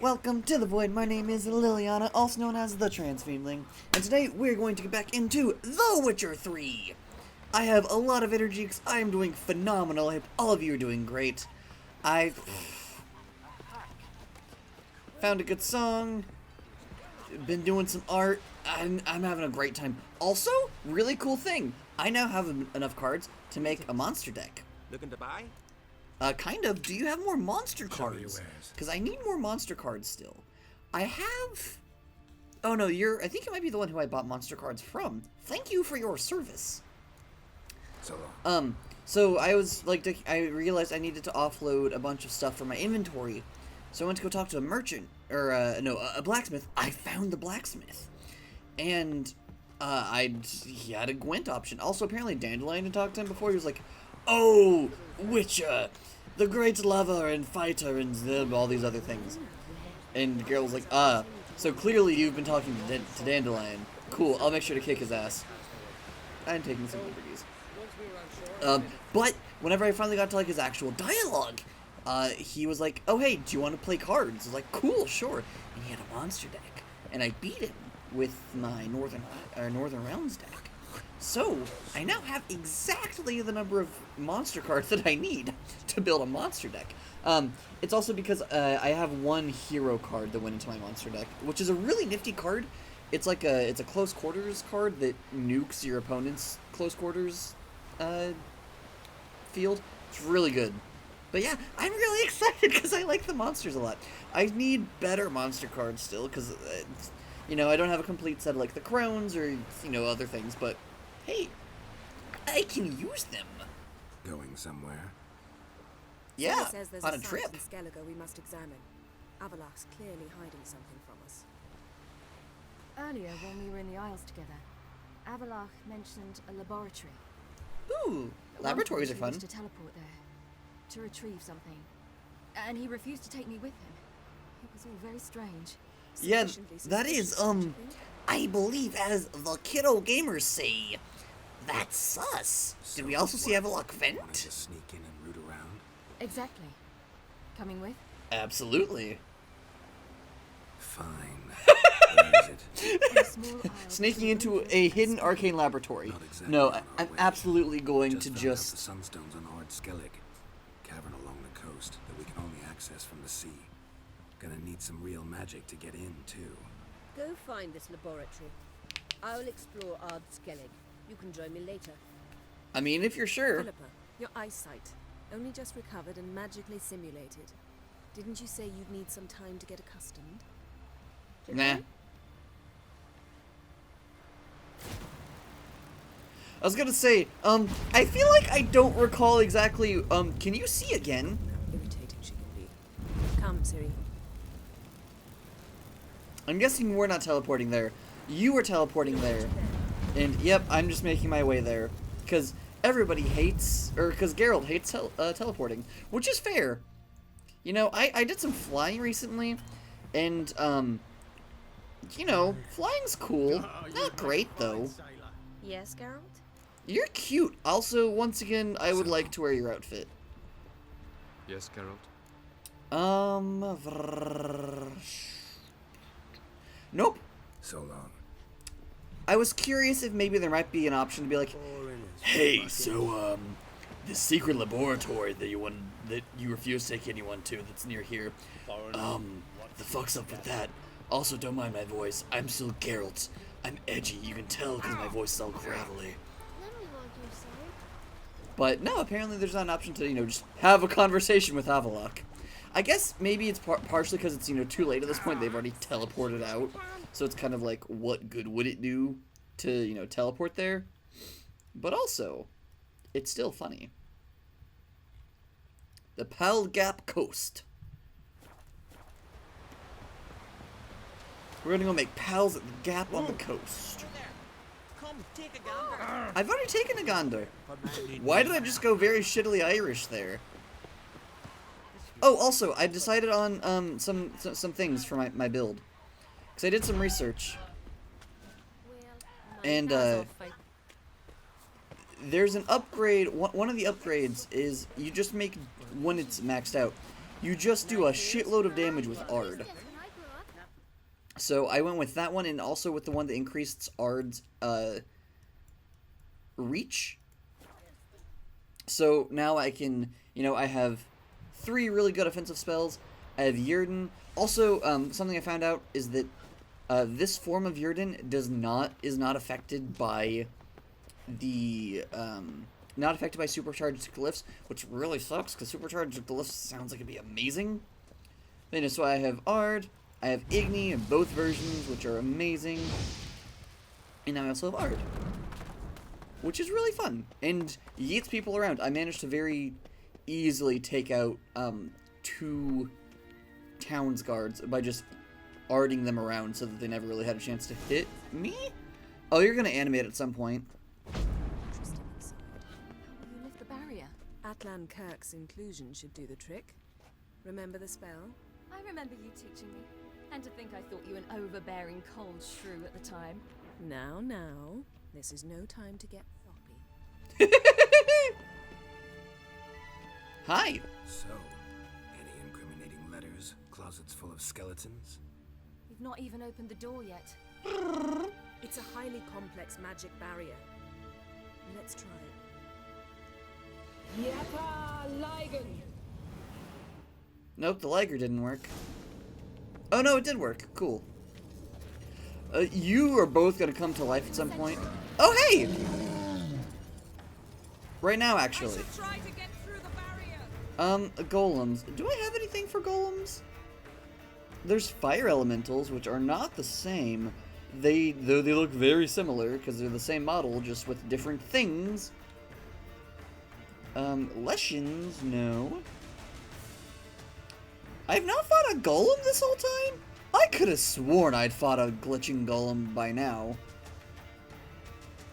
Welcome to the Void. My name is Liliana, also known as the Transfeemling, and today we're going to get back into The Witcher 3. I have a lot of energy because I am doing phenomenal. I hope all of you are doing great. I've found a good song, been doing some art, and I'm having a great time. Also, really cool thing, I now have enough cards to make a monster deck. Looking to buy? Kind of. Do you have more monster cards? Because I need more monster cards still. I have... Oh no, I think you might be the one who I bought monster cards from. Thank you for your service. So I was like, I realized I needed to offload a bunch of stuff from my inventory. So I went to go talk to a merchant, or a blacksmith. I found the blacksmith. And he had a Gwent option. Also, apparently Dandelion had talked to him before. He was like, "Oh, Witcher, the great lover and fighter and all these other things." And Geralt was like, so clearly you've been talking to Dandelion. Cool, I'll make sure to kick his ass. I'm taking some liberties. But whenever I finally got to like his actual dialogue, he was like, "Oh hey, do you want to play cards?" I was like, "Cool, sure." And he had a monster deck, and I beat him with my Northern Realms deck. So, I now have exactly the number of monster cards that I need to build a monster deck. It's also because I have one hero card that went into my monster deck, which is a really nifty card. It's like it's a close quarters card that nukes your opponent's close quarters field. It's really good. But yeah, I'm really excited because I like the monsters a lot. I need better monster cards still because, I don't have a complete set of like the crones or, other things, but hey, I can use them. Going somewhere? Yeah, says there's on a site trip. in Skellige we must examine. Avallach's clearly hiding something from us. Earlier, when we were in the Isles together, Avallach mentioned a laboratory. Ooh, laboratories are fun. To teleport there, to retrieve something, and he refused to take me with him. It was all very strange. Yeah, that is, I believe, as the kiddo gamers say, that's sus. Did we also see Avallach vent? Wanted to sneak in and root around? Exactly. Coming with? Absolutely. Fine. Where is it? Sneaking into a hidden arcane laboratory. Exactly No, I'm absolutely going to found out just... the sunstones on Ard Skellig, cavern along the coast that we can only access from the sea. Gonna need some real magic to get in, too. Go find this laboratory. I'll explore Ard Skellig. You can join me later. I mean, if you're sure. Philippa, your eyesight. Only just recovered and magically simulated. Didn't you say you'd need some time to get accustomed? Nah. I was gonna say, I feel like I don't recall exactly, can you see again? How irritating she can be. Come, Ciri. I'm guessing we're not teleporting there. You were teleporting there. And, yep, I'm just making my way there. Because everybody hates, or because Geralt hates teleporting. Which is fair. I did some flying recently. And, flying's cool. Not great, though. Yes, Geralt? You're cute. Also, once again, I would like to wear your outfit. Yes, Geralt. Nope. So long. I was curious if maybe there might be an option to be like, "Hey, so this secret laboratory that you refuse to take anyone to that's near here. The fuck's up with that? Also, don't mind my voice. I'm still Geralt. I'm edgy. You can tell because my voice is all gravelly." But no, apparently there's not an option to just have a conversation with Avallach. I guess maybe it's partially because it's, too late at this point. They've already teleported out. So it's kind of like, what good would it do to, teleport there? But also, it's still funny. The Pal Gap Coast. We're gonna go make pals at the Gap on the coast. Come, take a gander. I've already taken a gander. Why did I just go very shittily Irish there? Oh, also, I decided on some things for my build. Because I did some research. And, there's an upgrade. One of the upgrades is you just make, when it's maxed out, you just do a shitload of damage with Ard. So I went with that one, and also with the one that increased Ard's reach. So now I can, I have 3 really good offensive spells. I have Yrden. Also, something I found out is that this form of Yrden is not affected by the not affected by supercharged glyphs, which really sucks because supercharged glyphs sounds like it'd be amazing. Then so I have Ard, I have Igni in both versions, which are amazing, and now I also have Ard, which is really fun and yeets people around. I managed to very easily take out 2 Towns guards by just arding them around so that they never really had a chance to hit me. Oh, you're gonna animate at some point. Interesting aside. How will you lift the barrier? Atlan Kirk's inclusion should do the trick. Remember the spell? I remember you teaching me. And to think I thought you an overbearing cold shrew at the time. Now, this is no time to get floppy. Hi. So, any incriminating letters? Closets full of skeletons? You've not even opened the door yet. It's a highly complex magic barrier. Let's try it. Nope, the Liger didn't work. Oh no, it did work. Cool. You are both gonna come to life at some point. Oh hey! Right now, actually. Try to get through the barrier. Golems. Do I have anything for golems? There's fire elementals, which are not the same. Though they look very similar because they're the same model, just with different things. Leshens, no. I've not fought a golem this whole time? I could have sworn I'd fought a glitching golem by now.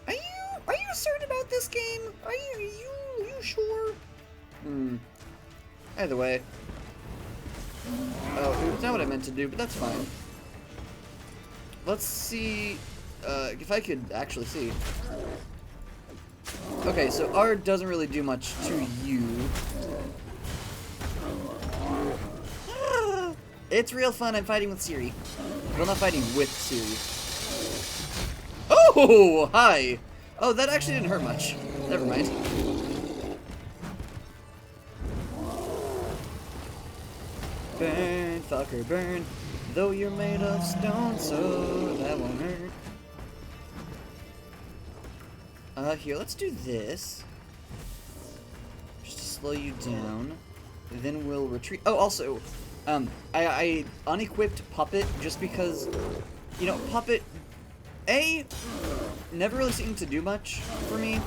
Are you certain about this game? Are you sure? Either way. Oh, it's not what I meant to do, but that's fine. Let's see if I could actually see. Okay, so Ard doesn't really do much to you. It's real fun. I'm fighting with Ciri. Well, not fighting with Ciri. Oh, hi. Oh, that actually didn't hurt much. Never mind. Burn, fucker, burn. Though you're made of stone, so that won't hurt. Here, let's do this. Just to slow you down. Then we'll retreat. Oh, also, I unequipped Puppet just because, Puppet, A, never really seemed to do much for me.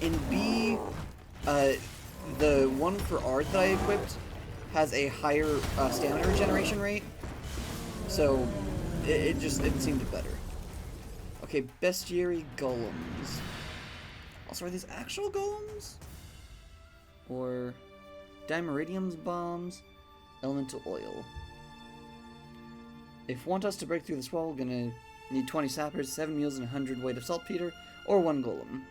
And B, the one for Ard that I equipped has a higher stamina regeneration rate, so it seemed better. Okay, bestiary golems. Also, are these actual golems? Or Dimeridium's bombs? Elemental oil. If want us to break through this wall, we're gonna need 20 sappers, 7 mules, and 100 weight of saltpeter, or 1 golem.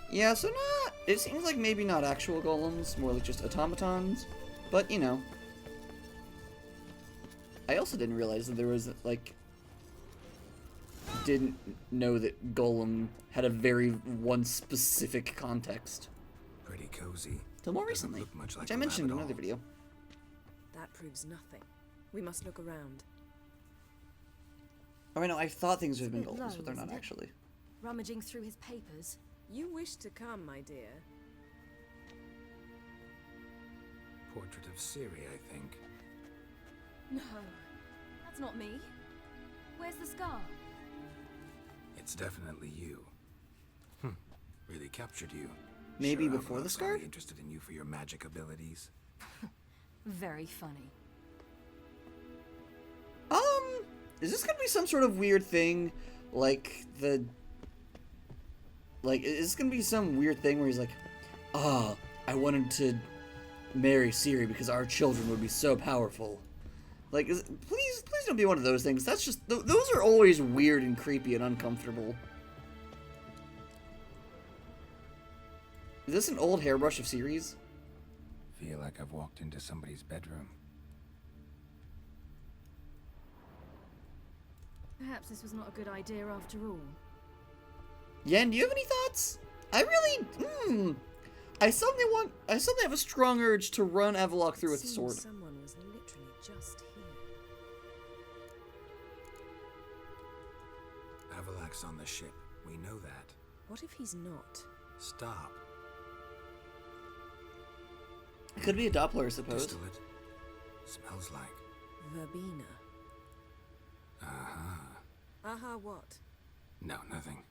Yeah, so it seems like maybe not actual golems, more like just automatons, but I also didn't realize that there was, didn't know that golem had a very one specific context. Pretty cozy. Till more Doesn't recently, look much like which I a lab mentioned in at another all. video. That proves nothing. We must look around. Oh, I know, I thought things would have been It's a bit golems, but low, they're not isn't it? actually. Rummaging through his papers. You wish to come, my dear. Portrait of Ciri, I think. No, that's not me. Where's the scar? It's definitely you. Really captured you. Maybe Sure, before the Avallach's scar? only interested in you for your magic abilities. Very funny. Is this gonna be some sort of weird thing? Is this gonna be some weird thing where he's like, I wanted to marry Ciri because our children would be so powerful. Please don't be one of those things. That's just, those are always weird and creepy and uncomfortable. Is this an old hairbrush of series? Feel like I've walked into somebody's bedroom. Perhaps this was not a good idea after all. Yen, do you have any thoughts? I really, I suddenly have a strong urge to run Avallach through with a Seems sword. someone was literally just here. Avallach's on the ship. We know that. What if he's not? Stop. It could be a Doppler, I suppose. Distillate. Smells like. Verbena. Uh-huh. Aha, what? No, nothing.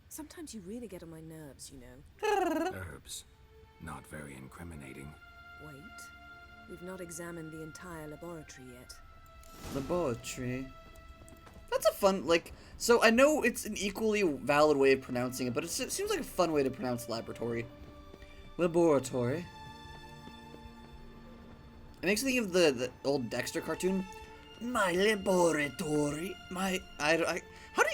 Sometimes you really get on my nerves, you know. Herbs. Not very incriminating. Wait. We've not examined the entire laboratory yet. Laboratory. That's a fun, like, so I know it's an equally valid way of pronouncing it, but it seems like a fun way to pronounce laboratory. Laboratory. It makes me think of the old Dexter cartoon. My laboratory. My, how do you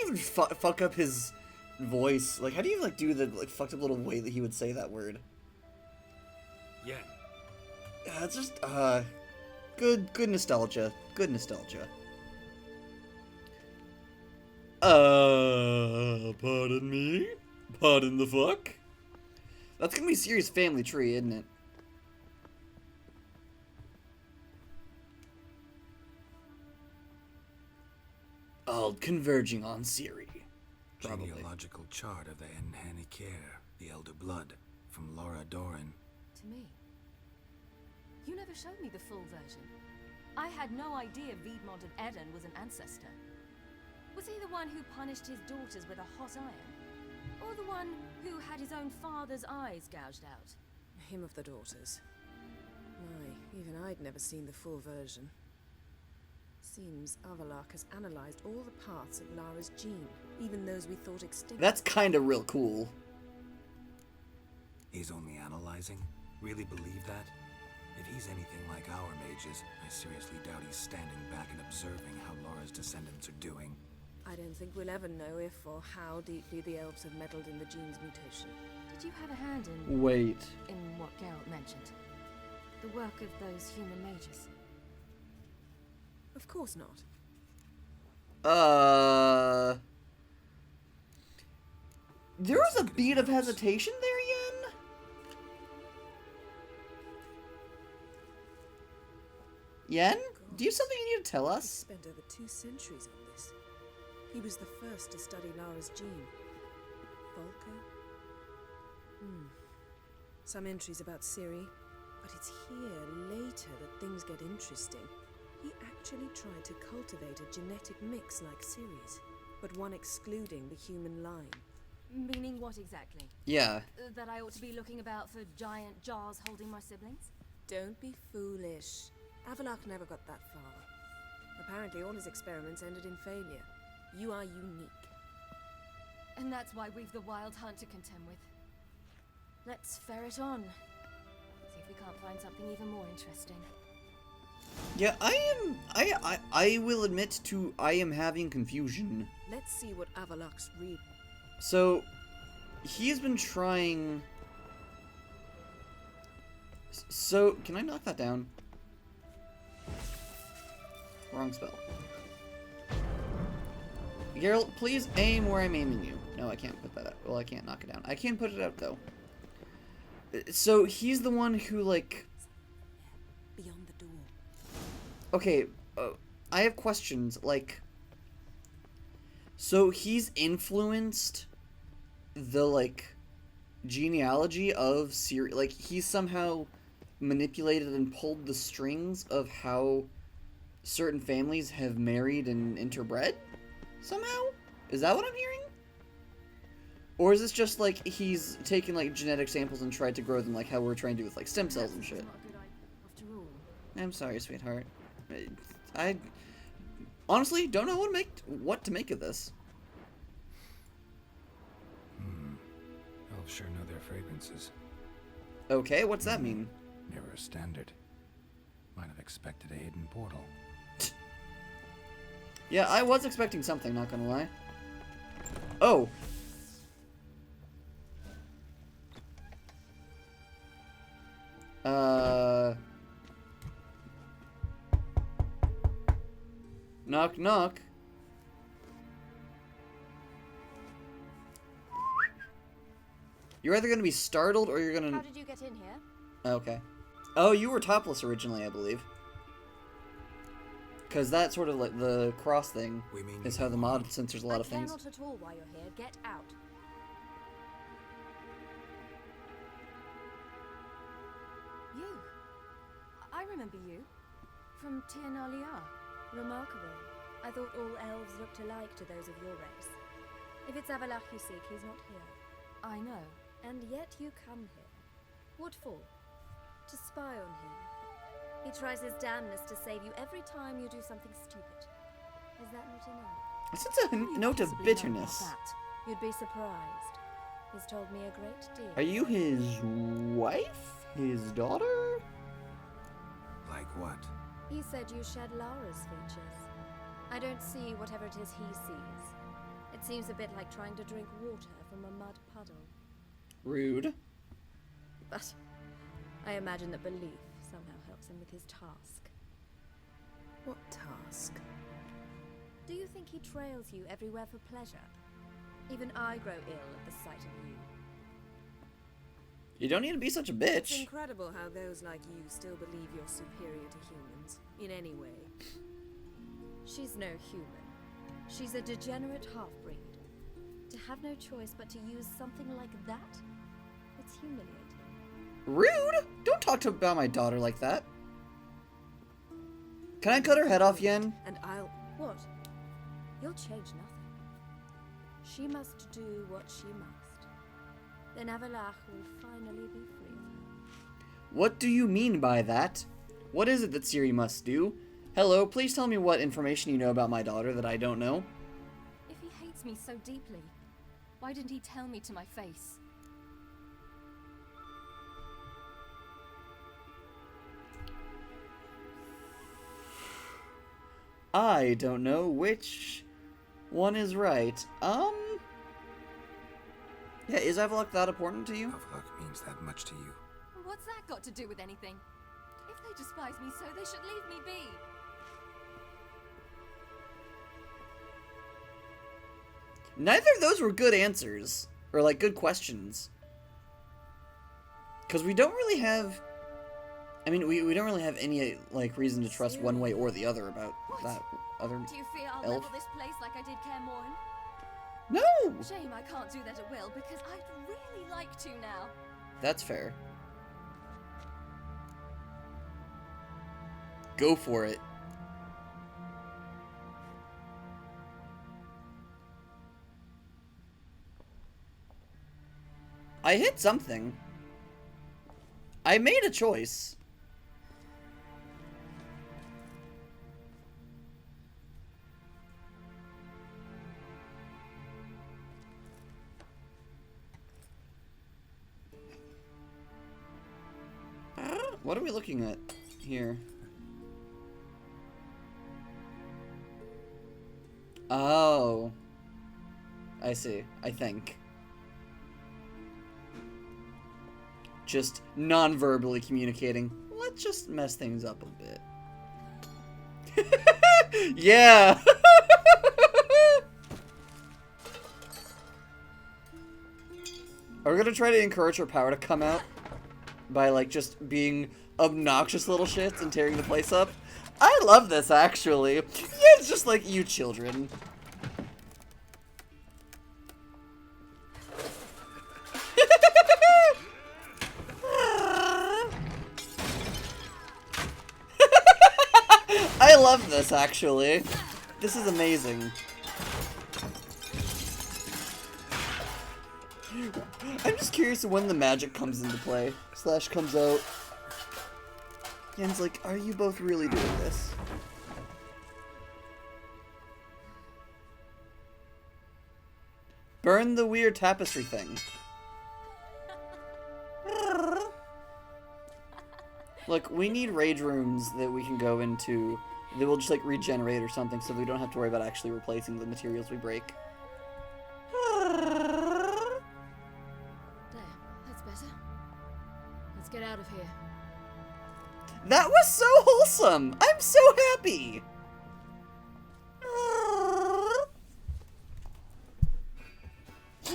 even fuck up his voice? Like, how do you, like, do the, like, fucked up little way that he would say that word? Yeah. It's just, good nostalgia. Good nostalgia. Pardon me? Pardon the fuck? That's gonna be a serious family tree, isn't it? All converging on Siri. Probably. Genealogical chart of the heeeeeee, the Elder Blood, from Laura Doran. To me. You never showed me the full version. I had no idea Viedmont of Eden was an ancestor. Was he the one who punished his daughters with a hot iron? Or the one who had his own father's eyes gouged out? Him of the daughters. My, even I'd never seen the full version. Seems Avallach has analyzed all the parts of Lara's gene, even those we thought extinct. That's kind of real cool. He's only analyzing? Really believe that? If he's anything like our mages, I seriously doubt he's standing back and observing how Laura's descendants are doing. I don't think we'll ever know if or how deeply the elves have meddled in the gene's mutation. Did you have a hand in Wait. what Geralt mentioned? The work of those human mages? Of course not. There was a beat of hesitation there, Yen? Yen? Do you have something you need to tell He us? spent over 2 centuries on this. He was the first to study Lara's gene. Volker? Some entries about Ciri, but it's here later that things get interesting. He actually tried to cultivate a genetic mix like Ciri's, but one excluding the human line. Meaning what exactly? Yeah. That I ought to be looking about for giant jars holding my siblings? Don't be foolish. Avallach never got that far. Apparently all his experiments ended in failure. You are unique. And that's why we've the wild hunt to contend with. Let's ferret on. See if we can't find something even more interesting. Yeah, I will admit to, I am having confusion. Let's see what Avallach's read. So, he's been trying... So, can I knock that down? Wrong spell. Geralt, please aim where I'm aiming you. No, I can't put that out. Well, I can't knock it down. I can put it out, though. So, he's the one who, like... Beyond the door. Okay, I have questions, like... So, he's influenced the, like, genealogy of Ciri... Like, he's somehow manipulated and pulled the strings of how certain families have married and interbred? Somehow? Is that what I'm hearing? Or is this just, like, he's taken, like, genetic samples and tried to grow them like how we're trying to do with, like, stem cells and shit? Not a good idea after all. I'm sorry, sweetheart. I honestly don't know what to make of this. Elves sure know their fragrances. Okay, what's that mean? Never a standard. Might have expected a hidden portal. Yeah, I was expecting something, not gonna lie. Oh! Knock, knock. You're either gonna be startled or you're gonna... How did you get in here? Okay. Oh, you were topless originally, I believe. Because that sort of, like, the cross thing is how the mod censors a lot of things. I care not at all why you're here. Get out. You? I remember you. From Tirnalia. Remarkable. I thought all elves looked alike to those of your race. If it's Avallach you seek, he's not here. I know. And yet you come here. What for? To spy on him. He tries his damnedest to save you every time you do something stupid. Is that not enough? I sense a note of bitterness. You'd be surprised. He's told me a great deal. Are you his wife? His daughter? Like what? He said you shed Lara's features. I don't see whatever it is he sees. It seems a bit like trying to drink water from a mud puddle. Rude. But I imagine that belief somehow helps him with his task. What task? Do you think he trails you everywhere for pleasure? Even I grow ill at the sight of you. You don't need to be such a It's bitch. incredible how those like you still believe you're superior to humans, in any way. She's no human. She's a degenerate half-breed. To have no choice but to use something like that? It's humiliating. Rude! Don't talk about my daughter like that. Can I cut her head off, Yen? And I'll... What? You'll change nothing. She must do what she must. Then Avallach will finally be free of her. What do you mean by that? What is it that Ciri must do? Hello, please tell me what information you know about my daughter that I don't know. If he hates me so deeply, why didn't he tell me to my face? I don't know which one is right. Yeah, is Avallach that important to you? Avallach means that much to you. What's that got to do with anything? If they despise me so, they should leave me be. Neither of those were good answers. Or, like, good questions. Because we don't really have... I mean, we don't really have any, like, reason to trust one way or the other about that other Do you fear I'll elf. level this place like I did Kaer Morhen? No! Shame I can't do that at will, because I'd really like to now. That's fair. Go for it. I hit something. I made a choice. What are we looking at here? Oh. I see, I think. Just non-verbally communicating. Let's just mess things up a bit. Yeah! Are we gonna try to encourage her power to come out? By, like, just being obnoxious little shits and tearing the place up? I love this, actually. Yeah, it's just like, you children. I love this, actually. This is amazing. I'm just curious when the magic comes into play. Slash comes out. Yen's like, are you both really doing this? Burn the weird tapestry thing. Look, we need rage rooms that we can go into that will just like regenerate or something so we don't have to worry about actually replacing the materials we break. There, that's better. Let's get out of here. That was so wholesome! I'm so happy! I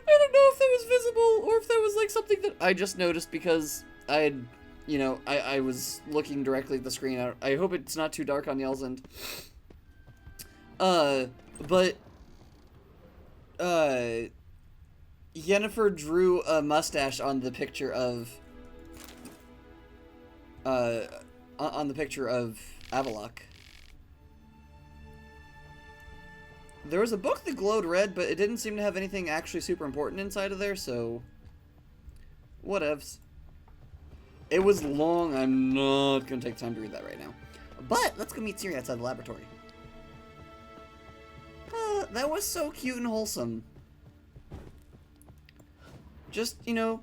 don't know if that was visible or if that was like something that I just noticed because I had, you know, I was looking directly at the screen. I hope it's not too dark on y'all's end. But Yennefer drew a mustache on the picture of Avallach. There was a book that glowed red, but it didn't seem to have anything actually super important inside of there, so whatevs. It was long. I'm not gonna take time to read that right now. But let's go meet Ciri outside the laboratory. That was so cute and wholesome. Just, you know,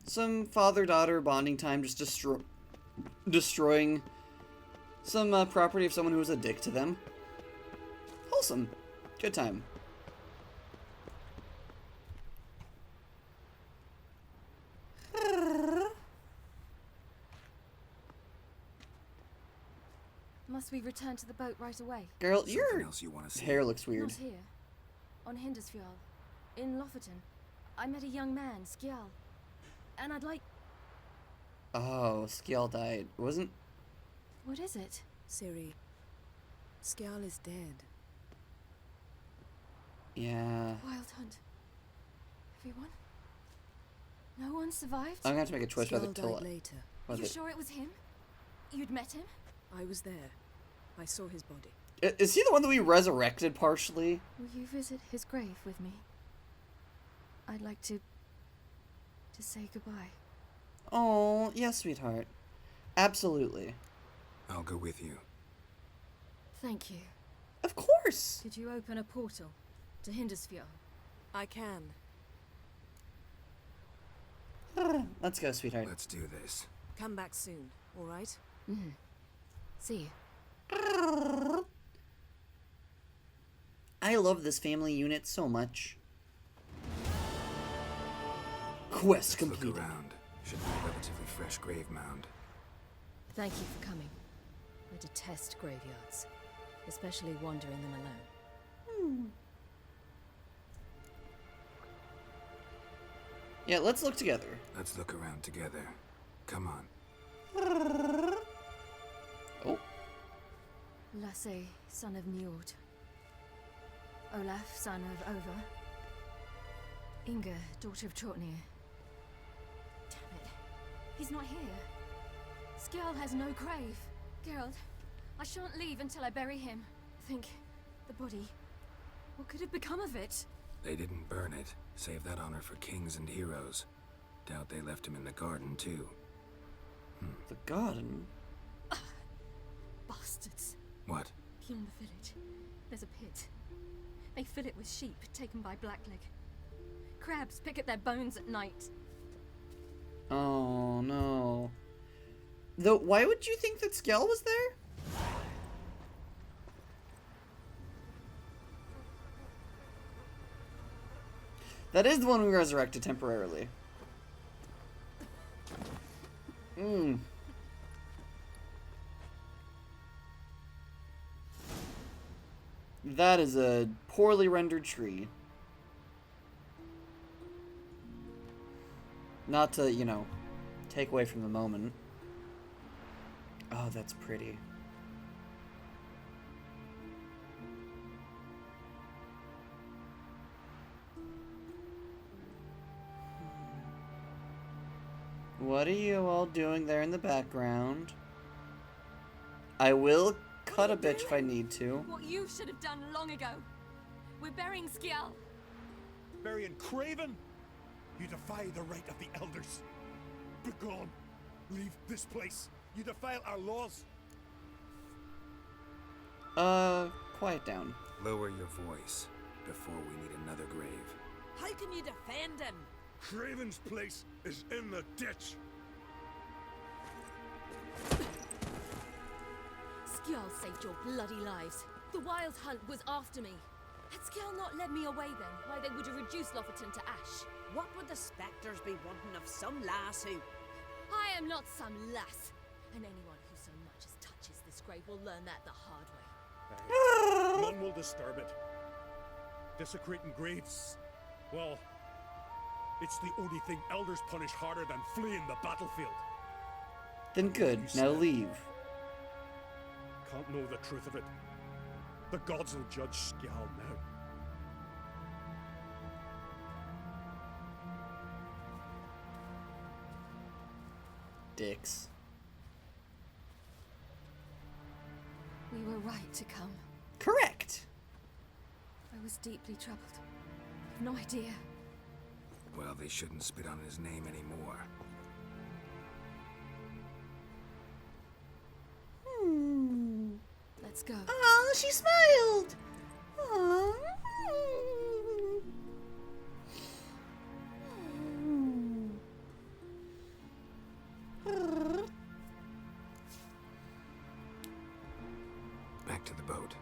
some father-daughter bonding time, just destroying some property of someone who was a dick to them. Wholesome. Good time. Must we return to the boat right away? Girl, Something your else you want to see? hair looks weird. Not here. On Hindersfjall. In Lofoten. I met a young man, Skjall. And I'd like... Oh, Skjall died. Wasn't... What is it? Ciri, Skjall is dead. Yeah. Wild hunt. Everyone? No one survived? I'm gonna have to make a choice whether Skjall to... died later. You sure it was him? You'd met him? I was there. I saw his body. Is he the one that we resurrected partially? Will you visit his grave with me? I'd like to say goodbye. Oh, yes, sweetheart. Absolutely. I'll go with you. Thank you. Of course! Could you open a portal to Hindersfjall? I can. Let's go, sweetheart. Let's do this. Come back soon, all right? Mm-hmm. See you. I love this family unit so much. Quest Look completed. around. Should be a relatively fresh grave mound. Thank you for coming. I detest graveyards, especially wandering them alone. Yeah, let's look together. Let's look around together. Come on. Oh. Lasse, son of Njord. Olaf, son of Over. Inga, daughter of Trotnir. Damn it. He's not here. Skjall has no grave. Geralt, I shan't leave until I bury him. Think, the body. What could have become of it? They didn't burn it. Save that honor for kings and heroes. Doubt they left him in the garden, too. The garden? Bastards. What? Beyond the village, there's a pit. They fill it with sheep taken by Blackleg. Crabs pick at their bones at night. Oh, no. Though, why would you think that Skjall was there? That is the one we resurrected temporarily. That is a poorly rendered tree. Not to, you know, take away from the moment. Oh, that's pretty. What are you all doing there in the background? I will cut a bitch if I need to. What you should have done long ago. We're burying Skjall. Burying Craven? You defy the right of the elders. Begone. Leave this place. You defile our laws. Quiet down. Lower your voice before we need another grave. How can you defend him? Craven's place is in the ditch. Skjall saved your bloody lives. The Wild Hunt was after me. Had Skill not led me away then, why they would have reduced Lofferton to ash. What would the spectres be wanting of some lass who... I am not some lass, and anyone who so much as touches this grave will learn that the hard way. None will disturb it. Desecrating graves, well, it's the only thing elders punish harder than fleeing the battlefield. Then good. Now leave. Can't know the truth of it. The gods will judge Skjal now. Dicks. We were right to come. Correct. I was deeply troubled. I've no idea. Well, they shouldn't spit on his name anymore. Let's go. Oh, she smiled. Aww. Back to the boat.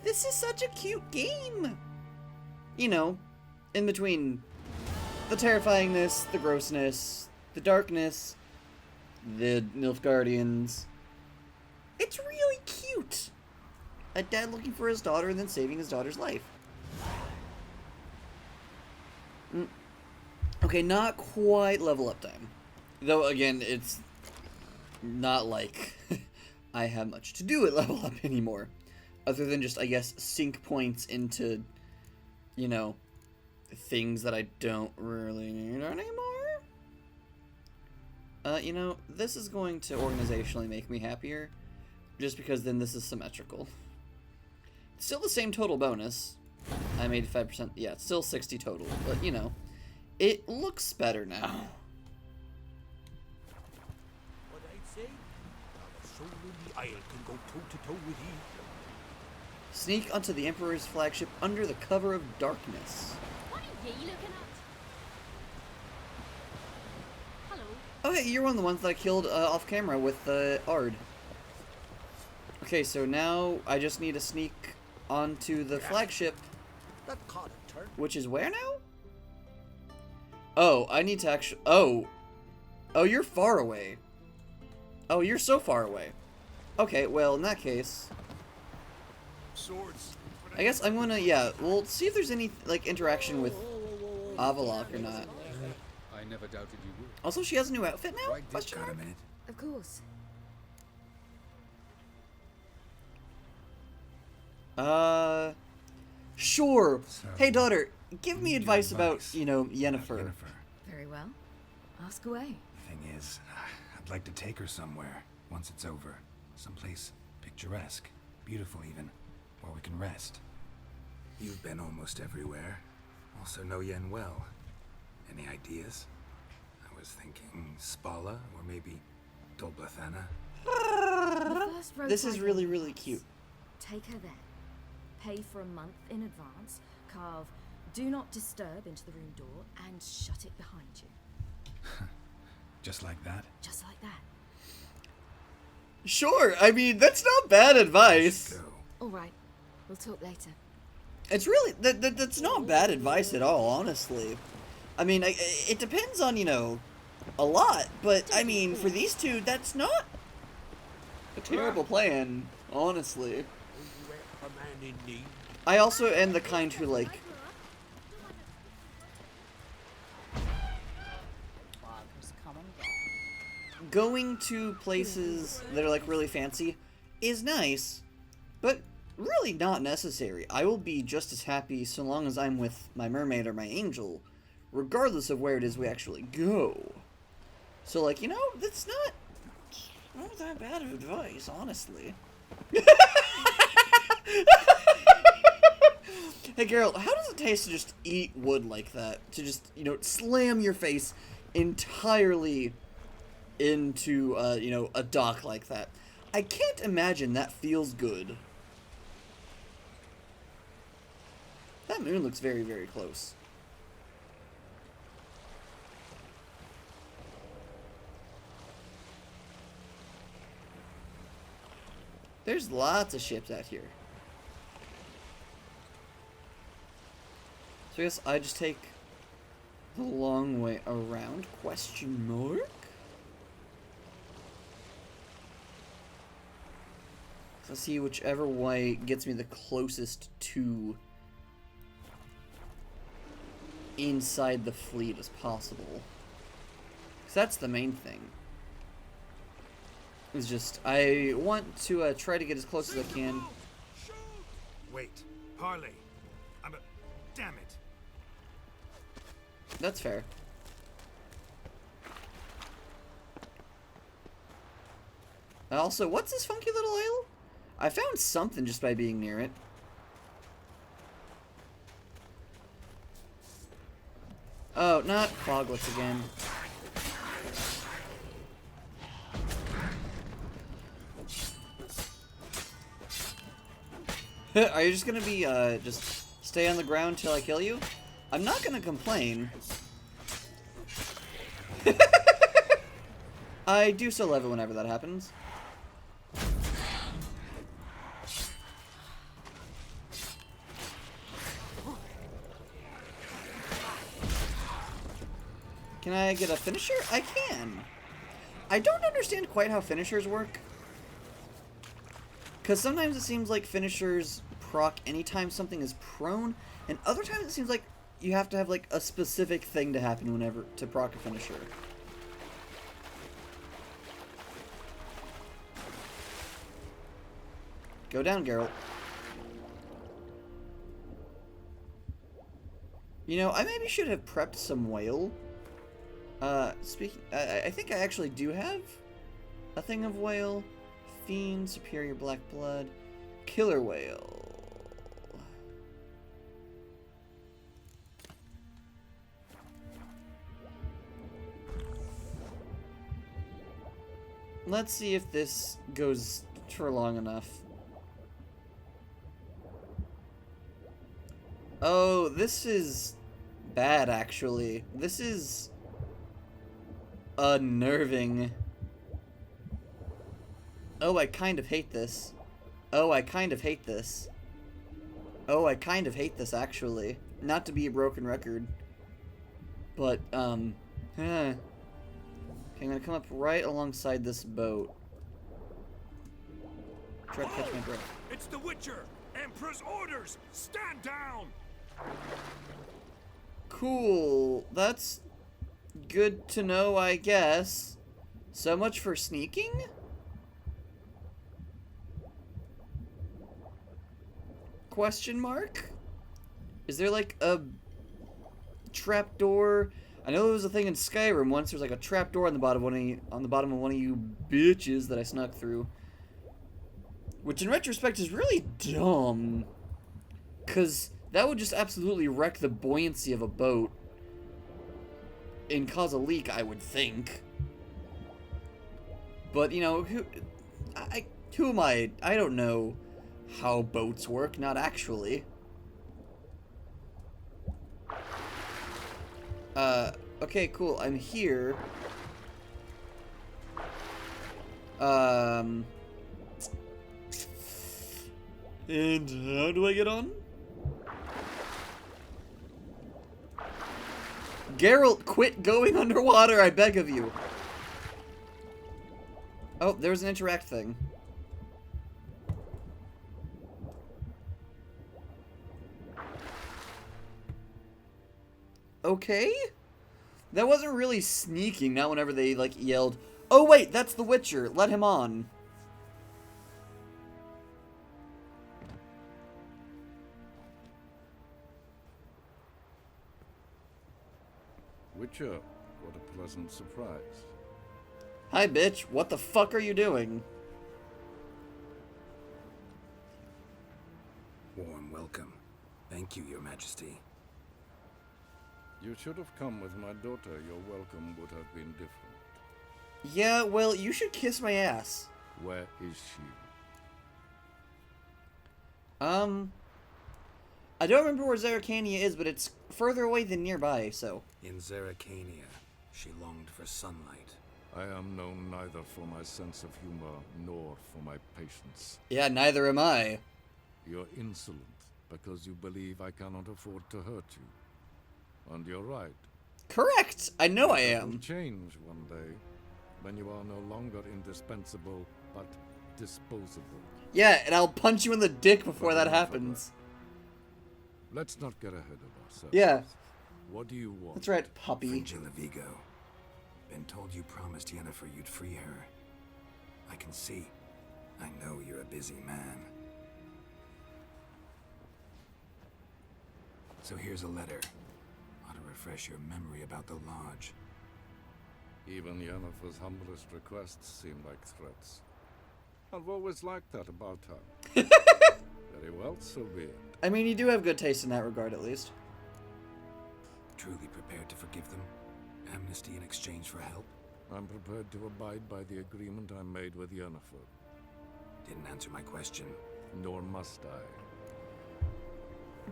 This is such a cute game. You know, in between the terrifyingness, the grossness, the darkness, the Nilfgaardians. It's really cute. A dad looking for his daughter and then saving his daughter's life. Okay, not quite level up time. Though, again, it's not like I have much to do at level up anymore. Other than just, I guess, sink points into, you know, things that I don't really need anymore. You know, this is going to organizationally make me happier, just because then this is symmetrical. Still the same total bonus. I'm 85%, yeah, it's still 60 total, but, you know, it looks better now. What I'd say, not a soul in the Isle can go toe-to-toe with ye. Sneak onto the Emperor's flagship under the cover of darkness. What are you looking at? Hello. Oh, hey, you're one of the ones that I killed off camera with Ard. Okay, so now I just need to sneak onto the flagship, That caught a turn. which is where now? Oh, I need to actually... Oh, you're far away. Oh, you're so far away. Okay, well, in that case... Swords. I guess I'm gonna, yeah, we'll see if there's any, like, interaction with Avallach or not. I never doubted you would. Also, she has a new outfit now? Right, Question Got a mark? minute? Of course. Sure. So, Hey, daughter, give me your advice about, advice you know, about Yennefer. Yennefer. Very well. Ask away. The thing is, I'd like to take her somewhere, once it's over. Someplace picturesque, beautiful even, where we can rest. You've been almost everywhere. Also know Yen well. Any ideas? I was thinking Spala, or maybe Dolblathana. The first road This is I really, go really past. cute. Take her there. Pay for a month in advance. Carve "Do not disturb" into the room door and shut it behind you. Just like that? Just like that. Sure, I mean, that's not bad advice. Go. All right. We'll talk later. It's really, that's not bad advice at all, honestly. I mean, it depends on, you know, a lot, but, I mean, for these two, that's not a terrible plan, honestly. A man in need. I also am the kind who, like, going to places that are, like, really fancy is nice, but really not necessary. I will be just as happy so long as I'm with my mermaid or my angel, regardless of where it is we actually go. So, like, you know, that's not that bad of advice, honestly. Hey, Geralt, how does it taste to just eat wood like that? To just, you know, slam your face entirely into, you know, a dock like that. I can't imagine that feels good. That moon looks very, very close. There's lots of ships out here. So I guess I just take the long way around? Question mark? Let's see whichever way gets me the closest to inside the fleet as possible. 'Cause that's the main thing. It's just, I want to try to get as close as I can. Wait, Harley. Damn it. That's fair. Also, what's this funky little isle? I found something just by being near it. Oh, not foglets again. Are you just gonna be, just stay on the ground till I kill you? I'm not gonna complain. I do so love it whenever that happens. Can I get a finisher? I can. I don't understand quite how finishers work. Because sometimes it seems like finishers proc anytime something is prone, and other times it seems like you have to have like a specific thing to happen whenever to proc a finisher. Go down, Geralt. You know, I maybe should have prepped some whale. Speaking, I think I actually do have a thing of whale. Fiend, superior black blood, killer whale. Let's see if this goes for long enough. Oh, this is bad, actually. This is unnerving. Oh, I kind of hate this. Oh, I kind of hate this. Oh, I kind of hate this, actually. Not to be a broken record. But, Okay, I'm gonna come up right alongside this boat. Try to catch my breath. It's the Witcher! Emperor's orders! Stand down! Cool. That's good to know, I guess. So much for sneaking? Question mark? Is there like a trapdoor? I know there was a thing in Skyrim once. There's like a trapdoor on the bottom of one of you bitches that I snuck through, which in retrospect is really dumb, cause that would just absolutely wreck the buoyancy of a boat and cause a leak, I would think. But you know, who am I? I don't know how boats work, not actually. Okay, cool, I'm here. And how do I get on? Geralt, quit going underwater, I beg of you. Oh, there's an interact thing. Okay? That wasn't really sneaking, not whenever they, like, yelled, "Oh wait, that's the Witcher, let him on." Witcher, what a pleasant surprise. Hi, bitch, what the fuck are you doing? Warm welcome. Thank you, Your Majesty. You should have come with my daughter. Your welcome would have been different. Yeah, well, you should kiss my ass. Where is she? I don't remember where Zerrikania is, but it's further away than nearby, so. In Zerrikania, she longed for sunlight. I am known neither for my sense of humor nor for my patience. Yeah, neither am I. You're insolent because you believe I cannot afford to hurt you. And you're right. Correct! I know I It will am. change one day when you are no longer indispensable but disposable. Yeah, and I'll punch you in the dick before that happens. Let's not get ahead of ourselves. Yeah. What do you want? That's right, puppy. Fringilla Vigo. Been told you promised Yennefer you'd free her. I can see. I know you're a busy man. So here's a letter. Ought to refresh your memory about the lodge. Even Yennefer's humblest requests seem like threats. I've always liked that about her. Very well, so be it. I mean, you do have good taste in that regard, at least. Truly prepared to forgive them? Amnesty in exchange for help? I'm prepared to abide by the agreement I made with Yennefer. Didn't answer my question. Nor must I.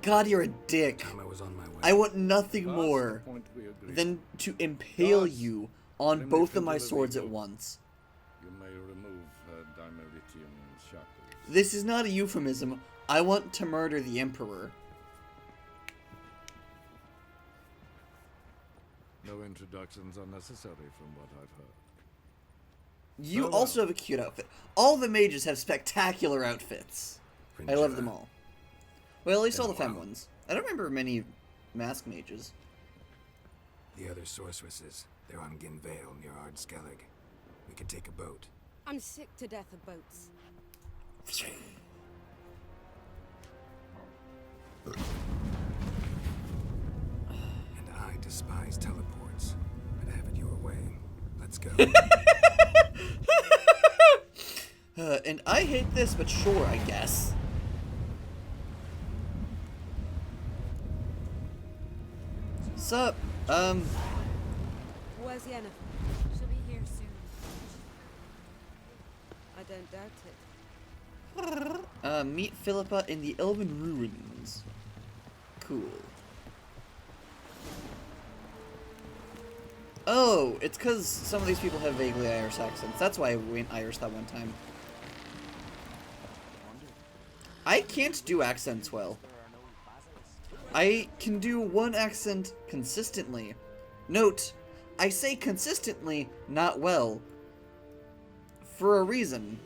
God, you're a dick. Time I was on my way. I want nothing That's more the point we agreed. than to impale Thus, you on Remove both of my Fringilla swords at Vigo. once. You may remove her Dimeritium shackles. This is not a euphemism. I want to murder the Emperor. No introductions are necessary from what I've heard. You Oh, well. also have a cute outfit. All the mages have spectacular outfits. I love them all. Well, at least all the femme ones. I don't remember many mask mages. The other sorceresses, they're on Gin Vale near Ard Skellig. We could take a boat. I'm sick to death of boats. And I despise teleports. But have it your way. Let's go. And I hate this, but sure, I guess. Sup? Where's Yennefer? She'll be here soon. I don't doubt it. Meet Philippa in the Elven Ruins. Cool. Oh, it's because some of these people have vaguely Irish accents. That's why I went Irish that one time. I can't do accents well. I can do one accent consistently. Note, I say consistently, not well. For a reason.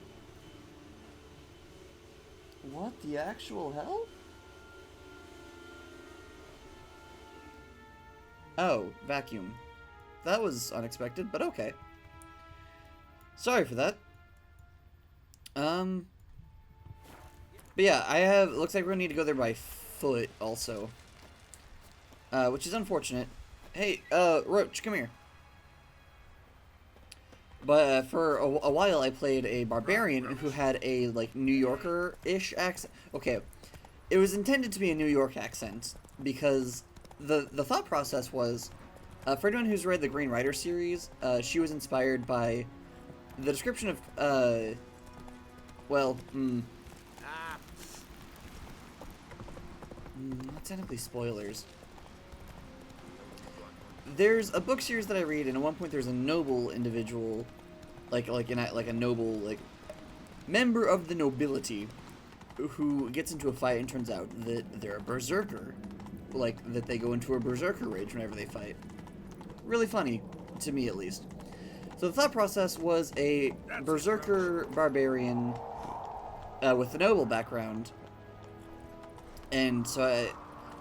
What the actual hell? Oh, vacuum. That was unexpected, but okay. Sorry for that. But yeah, looks like we're gonna need to go there by foot also. Which is unfortunate. Hey, Roach, come here. But for a while I played a barbarian who had a, like, New Yorker-ish accent. Okay, it was intended to be a New York accent, because the thought process was, for anyone who's read the Green Rider series, she was inspired by the description of, not technically spoilers. There's a book series that I read, and at one point there's a noble individual, like a noble, like, member of the nobility, who gets into a fight and turns out that they're a berserker. Like, that they go into a berserker rage whenever they fight. Really funny, to me at least. So the thought process was a berserker barbarian with a noble background. And so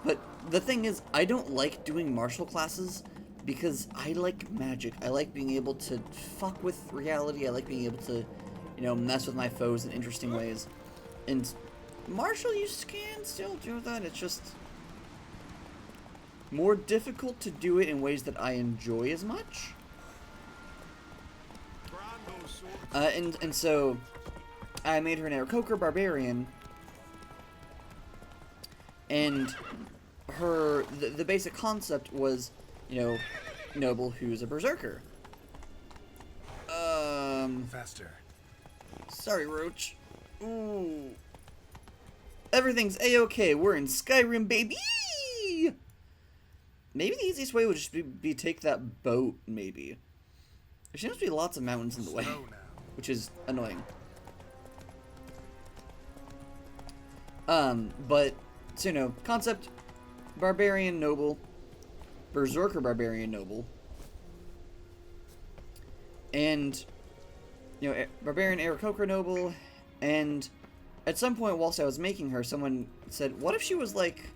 but the thing is, I don't like doing martial classes because I like magic. I like being able to fuck with reality. I like being able to, you know, mess with my foes in interesting ways. And martial, you can still do that. It's just more difficult to do it in ways that I enjoy as much. And so I made her an Aarakocra barbarian. And the basic concept was, you know, noble who's a berserker. Faster. Sorry, Roach. Ooh. Everything's A-okay. We're in Skyrim, baby! Maybe the easiest way would just be take that boat, maybe. There seems to be lots of mountains in the way, which is annoying. But, so, you know, concept, barbarian noble, berserker barbarian noble, and, you know, barbarian Aarakocra noble, and at some point whilst I was making her, someone said, what if she was like,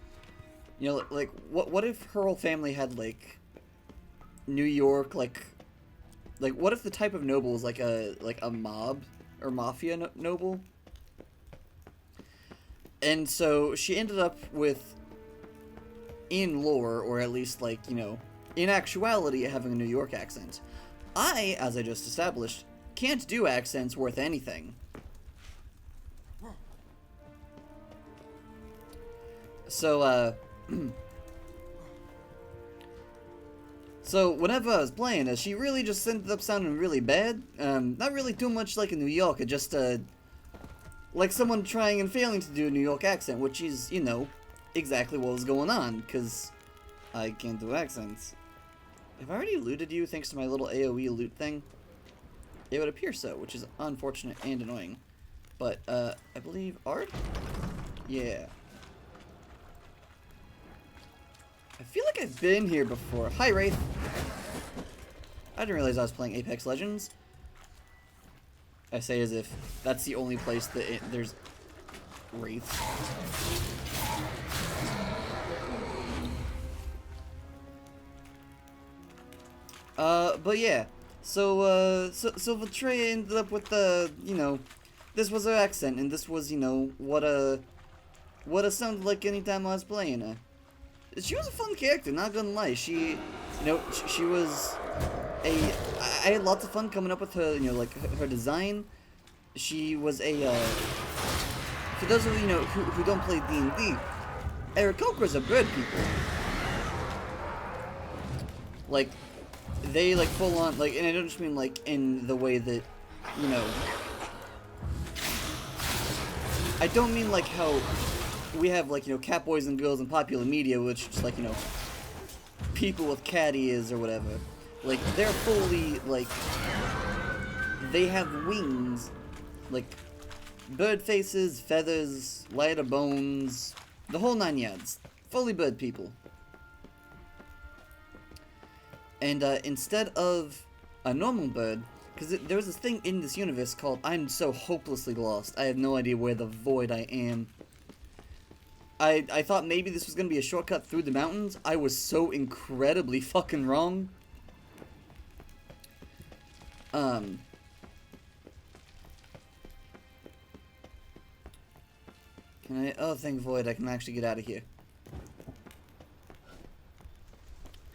you know, like, what if her whole family had, like, New York, like, what if the type of noble was like a mob or mafia noble? And so she ended up with, in lore, or at least, like, you know, in actuality, having a New York accent. I, as I just established, can't do accents worth anything. So, so whenever I was playing her, she really just ended up sounding really bad. Not really too much like a New Yorker, just, like someone trying and failing to do a New York accent, which is, you know, exactly what was going on, because I can't do accents. Have I already looted you thanks to my little AoE loot thing? It would appear so, which is unfortunate and annoying. But, I believe Ard? Yeah. I feel like I've been here before. Hi, Wraith. I didn't realize I was playing Apex Legends. I say as if that's the only place that there's wraiths. But yeah. So Valtreya ended up with the, you know, this was her accent, and this was, you know, what it sounded like anytime I was playing her. She was a fun character, not gonna lie. She, you know, she was I had lots of fun coming up with her, you know, like, her design. She was for those of you, know, who don't play D&D, Aarakocras are bird people. Like, they, like, full on, like, and I don't just mean, like, in the way that, you know, I don't mean, like, how we have, like, you know, cat boys and girls in popular media, which is, like, you know, people with cat ears or whatever. Like, they're fully, like, they have wings, like, bird faces, feathers, lighter bones, the whole 9 yards. Fully bird people. And, instead of a normal bird, because there was this thing in this universe called I'm so hopelessly lost, I have no idea where the void I am. I thought maybe this was going to be a shortcut through the mountains. I was so incredibly fucking wrong. Can I... Oh, thank Void, I can actually get out of here.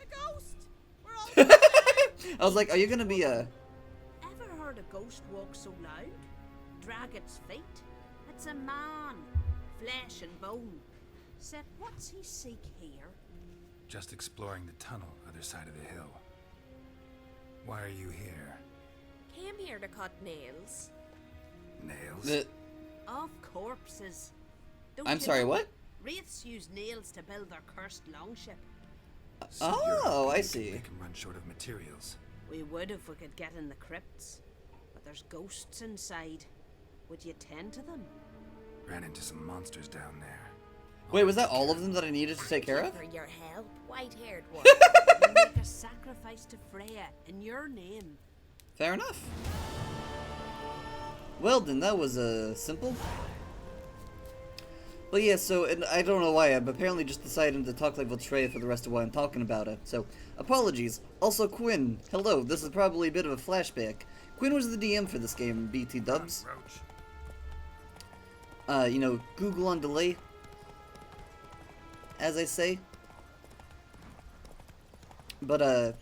A ghost! We're all I was like, are you gonna be a... Ever heard a ghost walk so loud? Drag its feet? It's a man, flesh and bone. Said, what's he seek here? Just exploring the tunnel, other side of the hill. Why are you here? Came here to cut nails. Nails? Of corpses. Don't I'm you sorry, know? what? Wraiths use nails to build their cursed longship. So you're Oh, I hoping see. They can run short of materials. We would if we could get in the crypts. But there's ghosts inside. Would you tend to them? Ran into some monsters down there. Wait, was that all of them that I needed to take care of? For your help, white-haired one. You make a sacrifice to Freya in your name. Fair enough. Well then, that was, simple. But yeah, so, and I don't know why, I'm apparently just deciding to talk like Valtreya for the rest of what I'm talking about it. So, apologies. Also, Quinn, hello, this is probably a bit of a flashback. Quinn was the DM for this game, BT dubs. You know, Google on delay, as I say. But,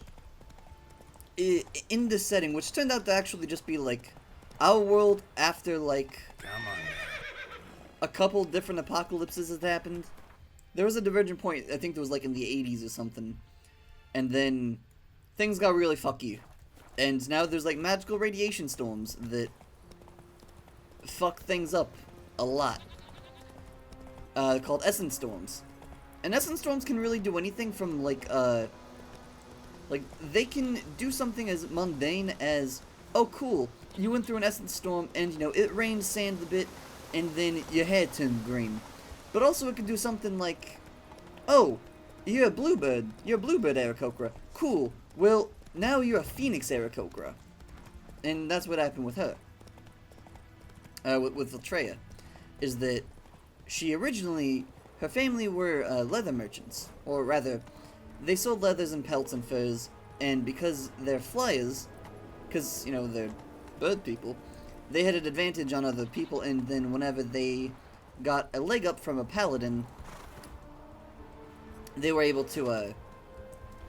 in this setting, which turned out to actually just be, like, our world after, like, Come on. a couple different apocalypses had happened. There was a divergent point, I think it was, like, in the 80s or something. And then things got really fucky. And now there's, like, magical radiation storms that fuck things up a lot. Called essence storms. And essence storms can really do anything from, like, Like, they can do something as mundane as, oh cool, you went through an essence storm and, you know, it rained sand a bit and then your hair turned green. But also it can do something like, oh, you're a bluebird Aarakocra. Cool, well, now you're a phoenix Aarakocra. And that's what happened with her. With Valtreya. Is that she originally, her family were leather merchants. Or rather, they sold leathers and pelts and furs, and because they're flyers, because, you know, they're bird people, they had an advantage on other people, and then whenever they got a leg up from a paladin, they were able to,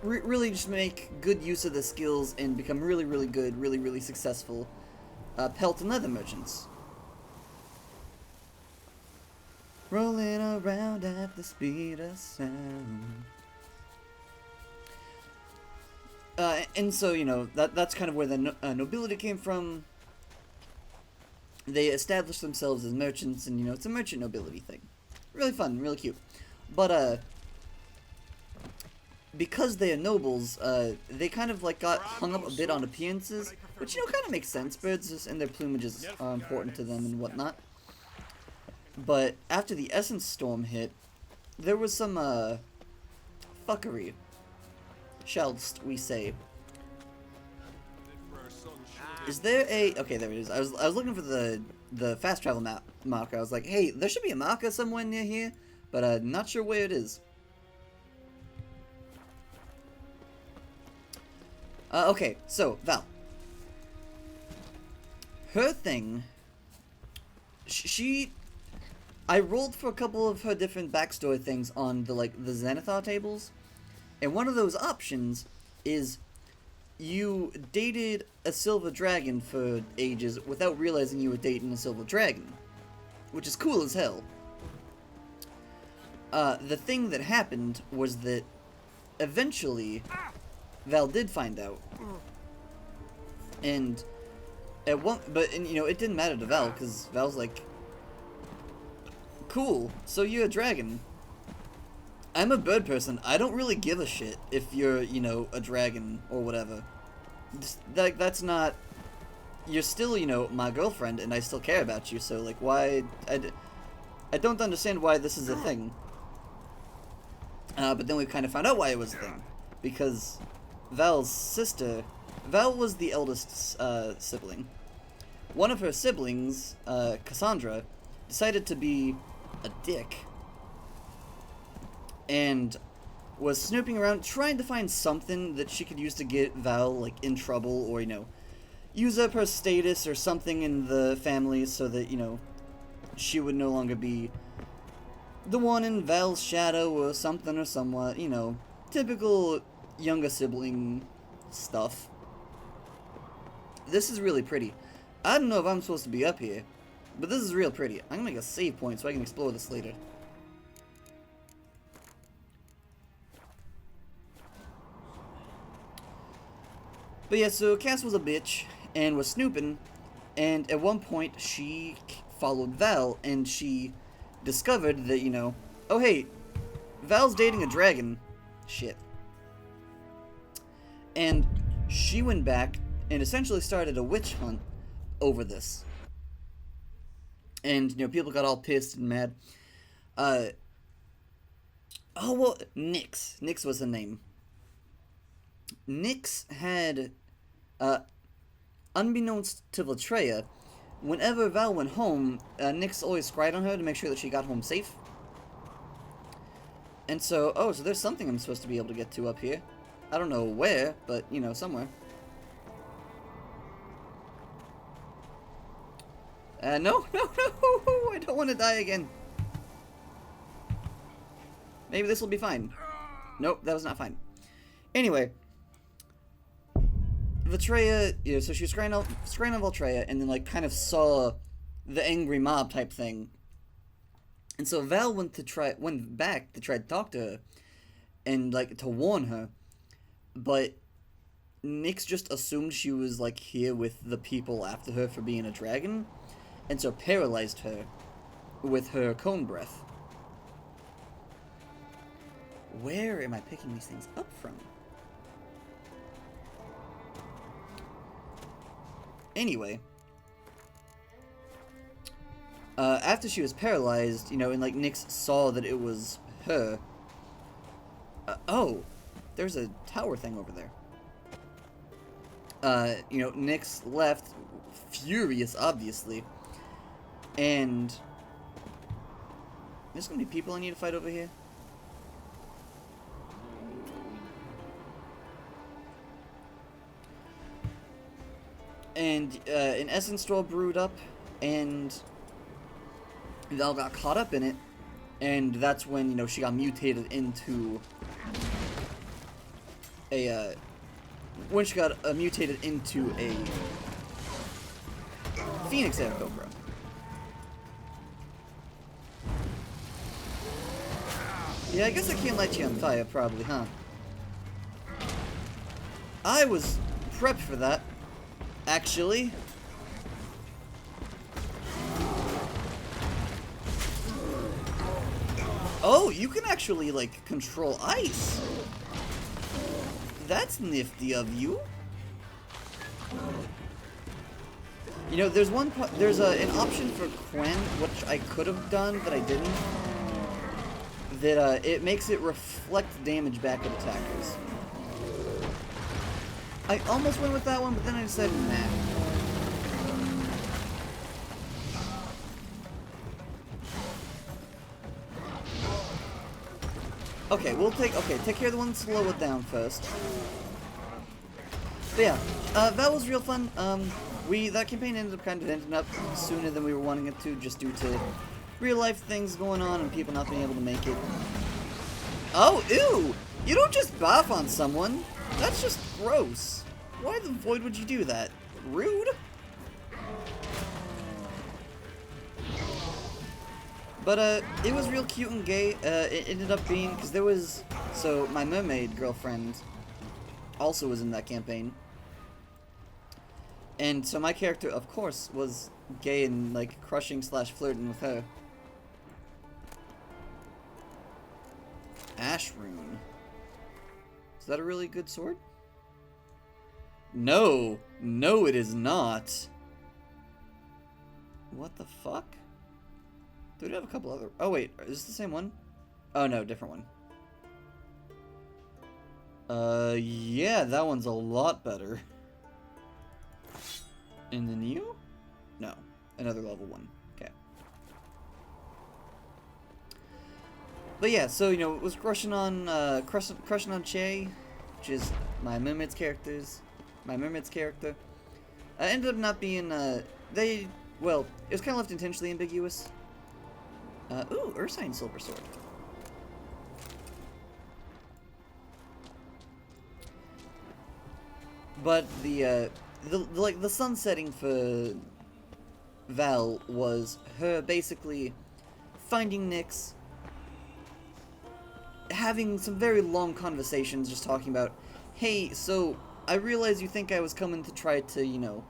really just make good use of the skills and become really, really good, really, really successful, pelt and leather merchants. Rolling around at the speed of sound. And so, you know, that's kind of where the nobility came from. They established themselves as merchants, and, you know, it's a merchant nobility thing. Really fun, really cute. But, because they are nobles, they kind of, like, got hung up a bit on appearances, which, you know, kind of makes sense. Birds and their plumages are important to them and whatnot. But after the essence storm hit, there was some, fuckery, shall we say. Is there a... Okay, there it is. I was looking for the fast travel map marker. I was like, hey, there should be a marker somewhere near here, but not sure where it is. Okay, so, Val. Her thing... I rolled for a couple of her different backstory things on the Xanathar tables, and one of those options is you dated a silver dragon for ages without realizing you were dating a silver dragon, which is cool as hell. The thing that happened was that eventually Val did find out, and you know, it didn't matter to Val because Val's like, cool, so you're a dragon. I'm a bird person. I don't really give a shit if you're, you know, a dragon or whatever. Just, like, that's not... You're still, you know, my girlfriend, and I still care about you, so, like, why... I don't understand why this is a thing. But then we kind of found out why it was a thing. Because Val's sister... Val was the eldest sibling. One of her siblings, Cassandra, decided to be a dick and was snooping around trying to find something that she could use to get Val, like, in trouble, or, you know, use up her status or something in the family so that, you know, she would no longer be the one in Val's shadow or something or somewhat, you know, typical younger sibling stuff. This is really pretty. I don't know if I'm supposed to be up here, but this is real pretty. I'm gonna make a save point so I can explore this later. But yeah, so Cass was a bitch and was snooping, and at one point she followed Val, and she discovered that, you know, oh hey, Val's dating a dragon. Shit. And she went back and essentially started a witch hunt over this. And, you know, people got all pissed and mad. Oh, well, Nyx. Nyx was the name. Nyx had, unbeknownst to Valtreya, whenever Val went home, Nyx always cried on her to make sure that she got home safe. And so, oh, so there's something I'm supposed to be able to get to up here. I don't know where, but, you know, somewhere. No, I don't want to die again. Maybe this will be fine. Nope, that was not fine. Anyway, Valtreya, you know, so she was scrying on Valtreya, and then, like, kind of saw the angry mob type thing. And so Val went back to try to talk to her, and, like, to warn her, but Nyx just assumed she was, like, here with the people after her for being a dragon, and so paralyzed her with her cone breath. Where am I picking these things up from? Anyway. After she was paralyzed, you know, and like Nyx saw that it was her. Oh, there's a tower thing over there. You know, Nyx left, furious, obviously. And there's gonna be people I need to fight over here. And an essence store brewed up, and Val got caught up in it, and that's when, you know, she got mutated into a, when she got mutated into a Phoenix Aircobra. Yeah, I guess I can't light you on fire, probably, huh? I was prepped for that, actually. Oh, you can actually, like, control ice. That's nifty of you. You know, there's an option for Quen, which I could have done, but I didn't. That, it makes it reflect damage back at attackers. I almost went with that one, but then I decided, nah. Okay, take care of the one to slow it down first. But yeah, that was real fun. That campaign ended up sooner than we were wanting it to, just due to real life things going on and people not being able to make it. Oh, ew! You don't just barf on someone. That's just gross. Why the void would you do that? Rude. But, it was real cute and gay. It ended up being, because there was, so my mermaid girlfriend also was in that campaign. And so my character, of course, was gay and, like, crushing / flirting with her. Ash rune. Is that a really good sword? No. No, it is not. What the fuck? Do we have a couple other... Oh, wait. Is this the same one? Oh, no. Different one. Yeah. That one's a lot better. In the new? No. Another level 1. Okay. But yeah, so, you know, it was crushing on Che, which is my mermaid's character. Ended up not being, well, it was kind of left intentionally ambiguous. Ooh, Ursine Silver Sword. But the sun setting for Val was her basically finding Nyx, having some very long conversations, just talking about, hey, so I realize you think I was coming to try to, you know,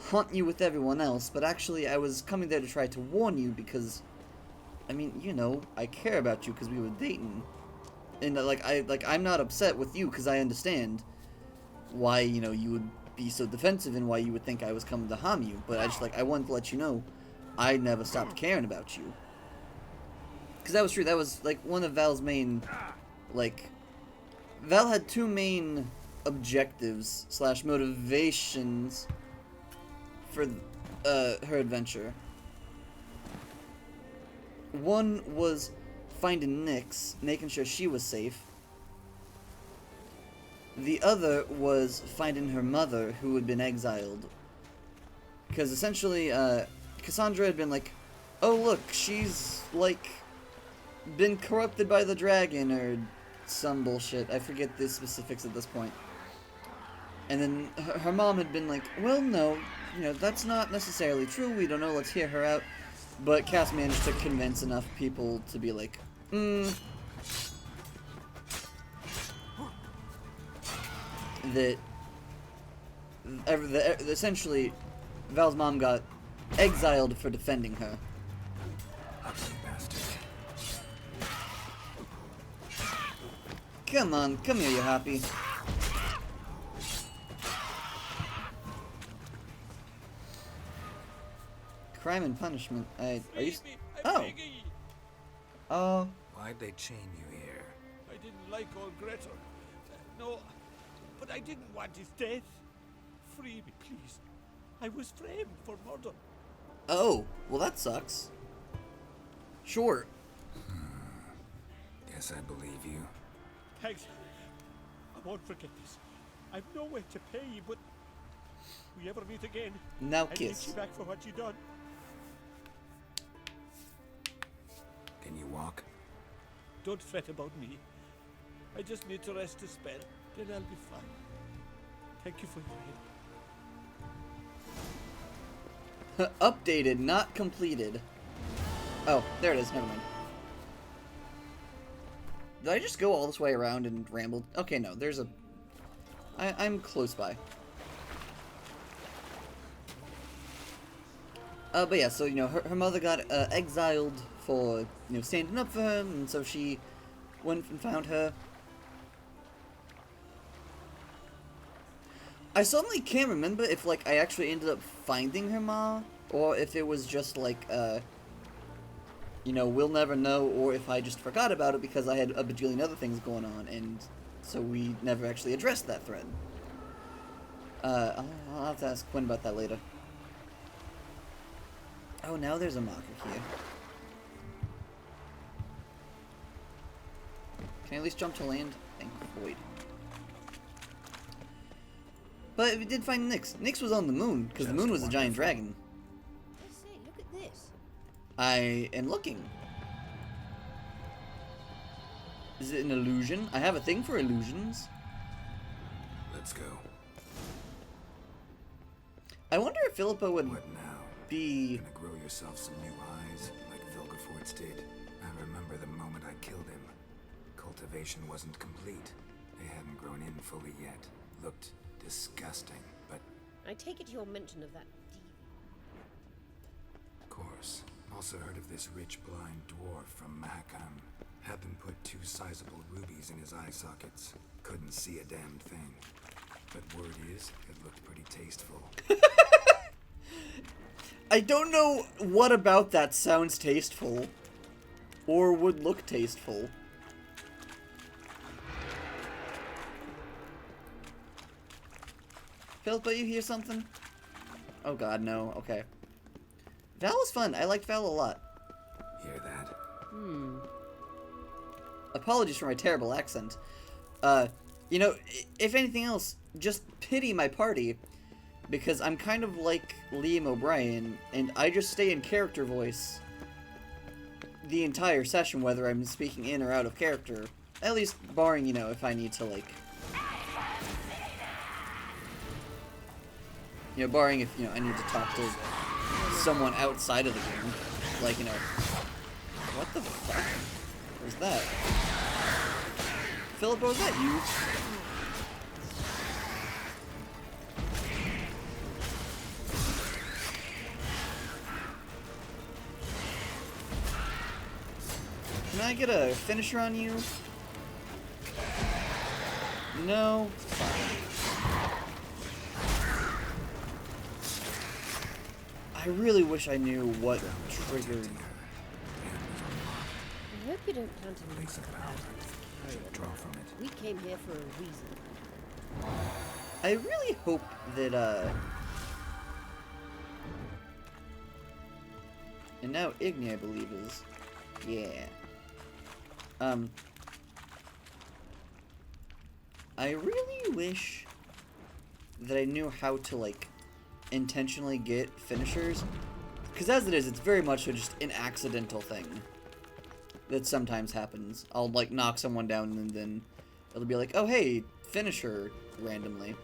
haunt you with everyone else, but actually I was coming there to try to warn you because, I mean, you know, I care about you because we were dating. And, I'm not upset with you because I understand why, you know, you would be so defensive and why you would think I was coming to harm you. But I wanted to let you know, I never stopped caring about you. Because that was true. That was, one of Val's main, Val had two main objectives / motivations for, her adventure. One was finding Nyx, making sure she was safe. The other was finding her mother, who had been exiled. Because essentially, Cassandra had been like, oh look, she's, been corrupted by the dragon, or some bullshit. I forget the specifics at this point. And then her mom had been like, well, no, you know, that's not necessarily true, we don't know, let's hear her out. But Cass managed to convince enough people to be like, that essentially Val's mom got exiled for defending her. Ugly bastard. Come on, come here, you happy. Crime and punishment. Are you? I'm Oh. begging ye. Why'd they chain you here? I didn't like old Gretel. No, but I didn't want his death. Free me, please. I was framed for murder. Oh. Well, that sucks. Sure. Guess I believe you. Thanks. I won't forget this. I've no way to pay you, but we ever meet again, Now I need kiss. you back for what you done. Can you walk? Don't fret about me. I just need to rest a spell, then I'll be fine. Thank you for your help. Updated, not completed. Oh, there it is. Never mind. Did I just go all this way around and rambled? Okay, no. There's a... I'm close by. But yeah, so, you know, her mother got exiled for, you know, standing up for her, and so she went and found her. I suddenly can't remember if, like, I actually ended up finding her ma, or if it was just, like, you know, we'll never know, or if I just forgot about it because I had a bajillion other things going on, and so we never actually addressed that thread. I'll have to ask Quinn about that later. Oh, now there's a marker here. Can I at least jump to land? Thank Void. But we did find Nyx. Nyx was on the moon, because the moon was a giant dragon. I say, look at this. I am looking. Is it an illusion? I have a thing for illusions. Let's go. I wonder if Philippa would What now? be... Gonna grow yourself some new eyes, like Vilgefortz did. I remember the moment I killed him. Cultivation wasn't complete. They hadn't grown in fully yet. Looked disgusting, but I take it your mention of that of course. Also heard of this rich blind dwarf from Mahakam. Had them put 2 sizable rubies in his eye sockets. Couldn't see a damn thing. But word is, it looked pretty tasteful. I don't know what about that sounds tasteful. Or would look tasteful. Philippa, you hear something? Oh god, no. Okay. Val was fun. I liked Val a lot. Hear that? Apologies for my terrible accent. You know, if anything else, just pity my party. Because I'm kind of like Liam O'Brien, and I just stay in character voice the entire session, whether I'm speaking in or out of character. At least barring, you know, if I need to, like... You know, barring if, you know, I need to talk to someone outside of the game. Like, you know... What the fuck? Where's that? Philippa, was that you? Can I get a finisher on you? No? I really wish I knew what triggered... I hope you don't plant any Place of power. Should draw from it. We came here for a reason. I really hope that, and now Igni, I believe, is... Yeah. I really wish that I knew how to, like, intentionally get finishers. Because as it is, it's very much just an accidental thing that sometimes happens. I'll, like, knock someone down and then it'll be like, oh, hey, finisher, randomly.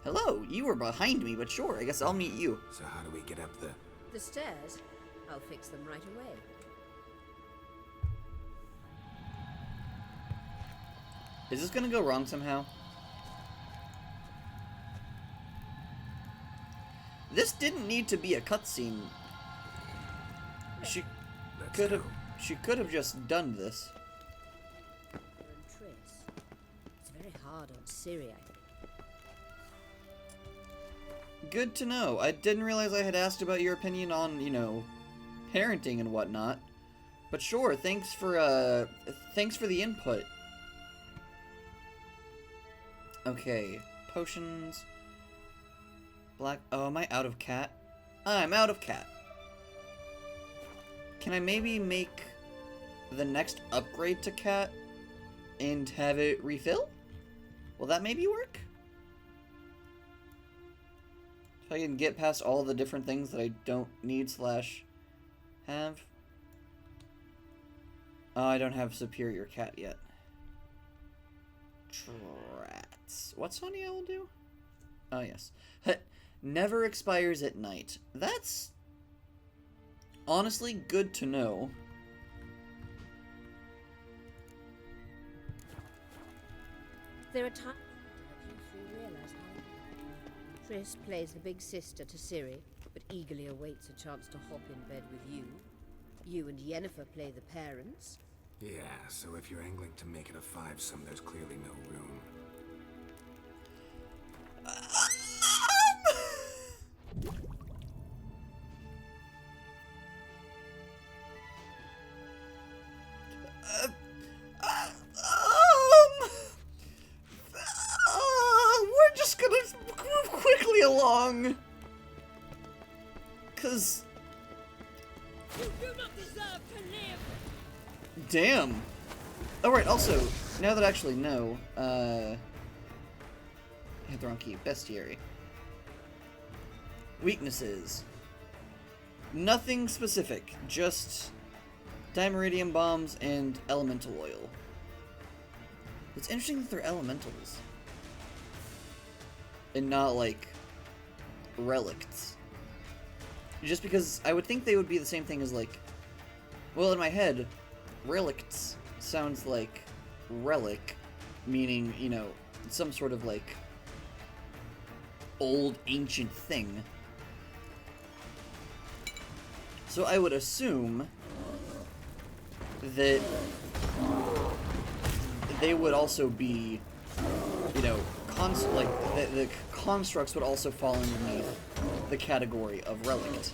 Hello, you were behind me, but sure, I guess I'll meet you. So how do we get up the... The stairs? I'll fix them right away. Is this gonna go wrong somehow? This didn't need to be a cutscene. She Let's could have. go. She could have just done this. And Triss. It's very hard on Ciri, I think. Good to know. I didn't realize I had asked about your opinion on, you know, parenting and whatnot. But sure, thanks for the input. Okay, potions. Black. Oh, am I out of cat? I'm out of cat. Can I maybe make the next upgrade to cat and have it refill? Will that maybe work? If I can get past all the different things that I don't need / have. Oh, I don't have superior cat yet. Trats. What's Honey Owl do? Oh, yes. Never expires at night. That's honestly good to know. There are times that you three realize how Triss plays the big sister to Ciri, but eagerly awaits a chance to hop in bed with you. You and Yennefer play the parents. Yeah, so if you're angling to make it a five-some, there's clearly no room. We're just gonna move quickly along. 'Cause... You do not deserve to live! Damn. Oh, right, also, now that I actually know, I had the wrong key. Bestiary. Weaknesses. Nothing specific, just dimeridium bombs and elemental oil. It's interesting that they're elementals. And not, like, relicts. Just because I would think they would be the same thing as, like... Well, in my head, relicts sounds like relic, meaning, you know, some sort of, like, old, ancient thing. So I would assume that they would also be, you know, the constructs would also fall underneath the category of relict.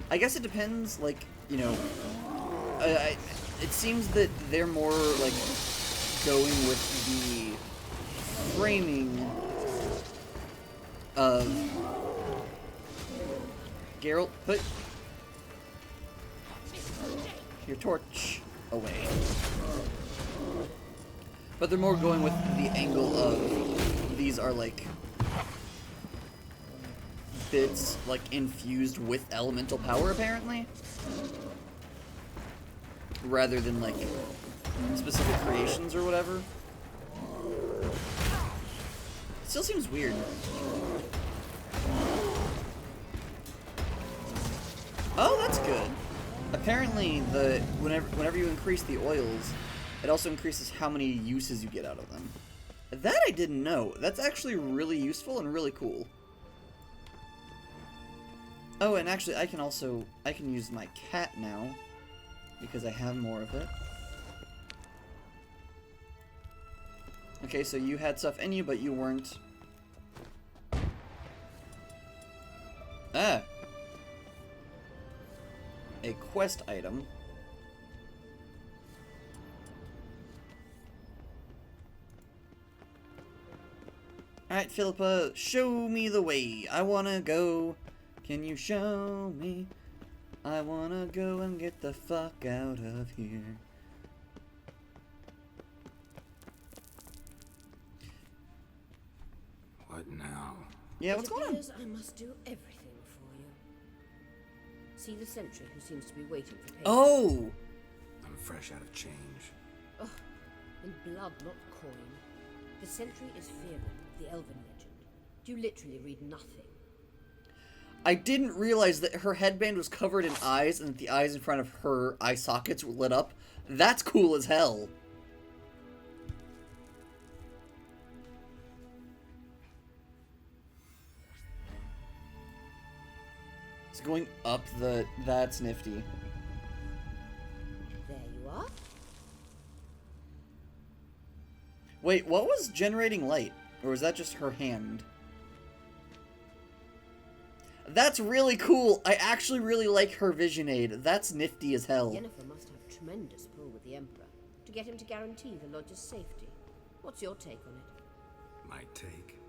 I guess it depends, like, you know, it seems that they're more, like, going with the framing of Geralt, put your torch away. But they're more going with the angle of these are, like, bits, like, infused with elemental power, apparently. Rather than, like, specific creations or whatever. Still seems weird. Oh, that's good. Apparently, whenever you increase the oils, it also increases how many uses you get out of them. That I didn't know. That's actually really useful and really cool. Oh, and actually, I can use my cat now, because I have more of it. Okay, so you had stuff in you, but you weren't... Ah! A quest item. Alright, Philippa, show me the way. I wanna go. Can you show me? I wanna go and get the fuck out of here. What now? Yeah, what's going on? It appears I must do everything for you. See the sentry who seems to be waiting for payment? Oh! I'm fresh out of change. Oh, in blood, not coin. The sentry is Fearon, the elven legend. You literally read nothing. I didn't realize that her headband was covered in eyes and that the eyes in front of her eye sockets were lit up. That's cool as hell. It's going up the... That's nifty. There you are. Wait, what was generating light? Or was that just her hand? That's really cool. I actually really like her vision aid. That's nifty as hell. Yennefer must have tremendous pull with the Emperor to get him to guarantee the lodge's safety. What's your take on it? My take?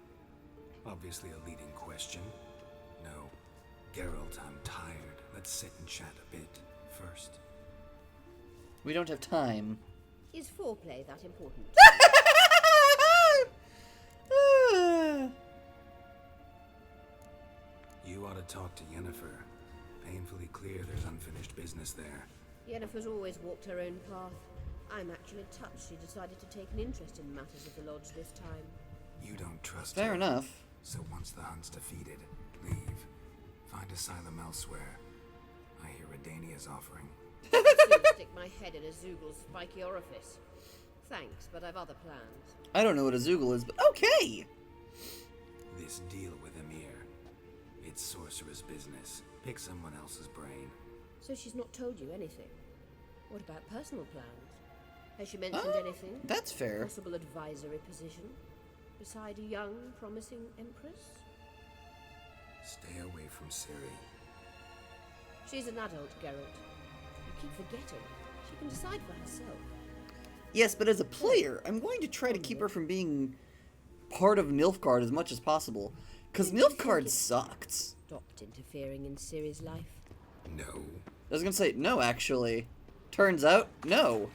Obviously a leading question. No. Geralt, I'm tired. Let's sit and chat a bit first. We don't have time. Is foreplay that important? You ought to talk to Yennefer. Painfully clear there's unfinished business there. Yennefer's always walked her own path. I'm actually touched she decided to take an interest in matters of the lodge this time. You don't trust Fair her. enough. So once the hunt's defeated, leave. Find asylum elsewhere. I hear Redania's offering. I'll soon stick my head in a Zoogl's spiky orifice. Thanks, but I've other plans. I don't know what a Zoogle is, but okay! This deal with Emir. It's sorcerer's business. Pick someone else's brain. So she's not told you anything? What about personal plans? Has she mentioned anything? That's fair. Possible advisory position? Beside a young, promising empress? Stay away from Ciri. She's an adult, Geralt. You keep forgetting. She can decide for herself. Yes, but as a player, I'm going to try to keep her from being part of Nilfgaard as much as possible. Because Nilfgaard sucked. Stopped interfering in Ciri's life? No. I was gonna say, no, actually. Turns out, no.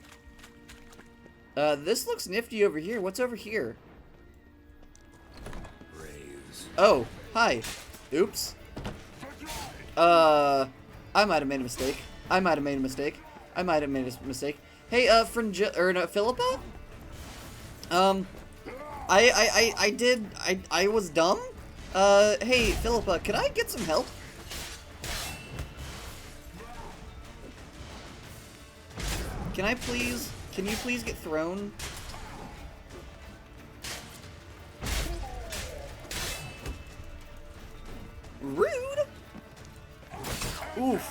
This looks nifty over here. What's over here? Raise. Oh, hi. Oops. I might have made a mistake. I might have made a mistake. Hey, Philippa? I was dumb? Hey, Philippa, could I get some help? Can you please get thrown? Rude! Oof.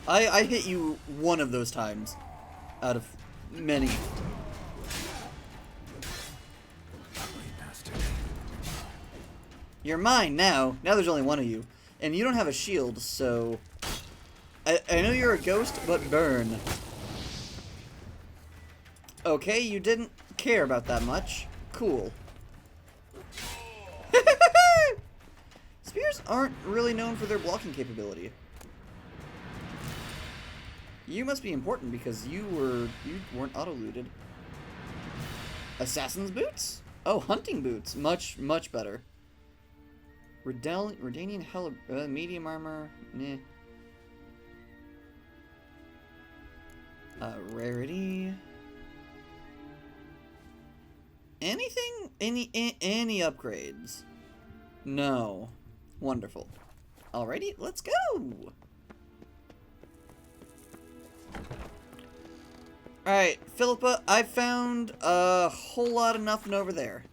I hit you one of those times out of many. You're mine now. Now there's only one of you. And you don't have a shield, so... I know you're a ghost, but burn. Okay, you didn't care about that much. Cool. Spears aren't really known for their blocking capability. You must be important because you weren't auto-looted. Assassin's boots? Oh, hunting boots. Much better. Redanian medium armor. Nah. Rarity. Anything? Any upgrades? No. Wonderful. Alrighty, let's go! Alright, Philippa, I found a whole lot of nothing over there.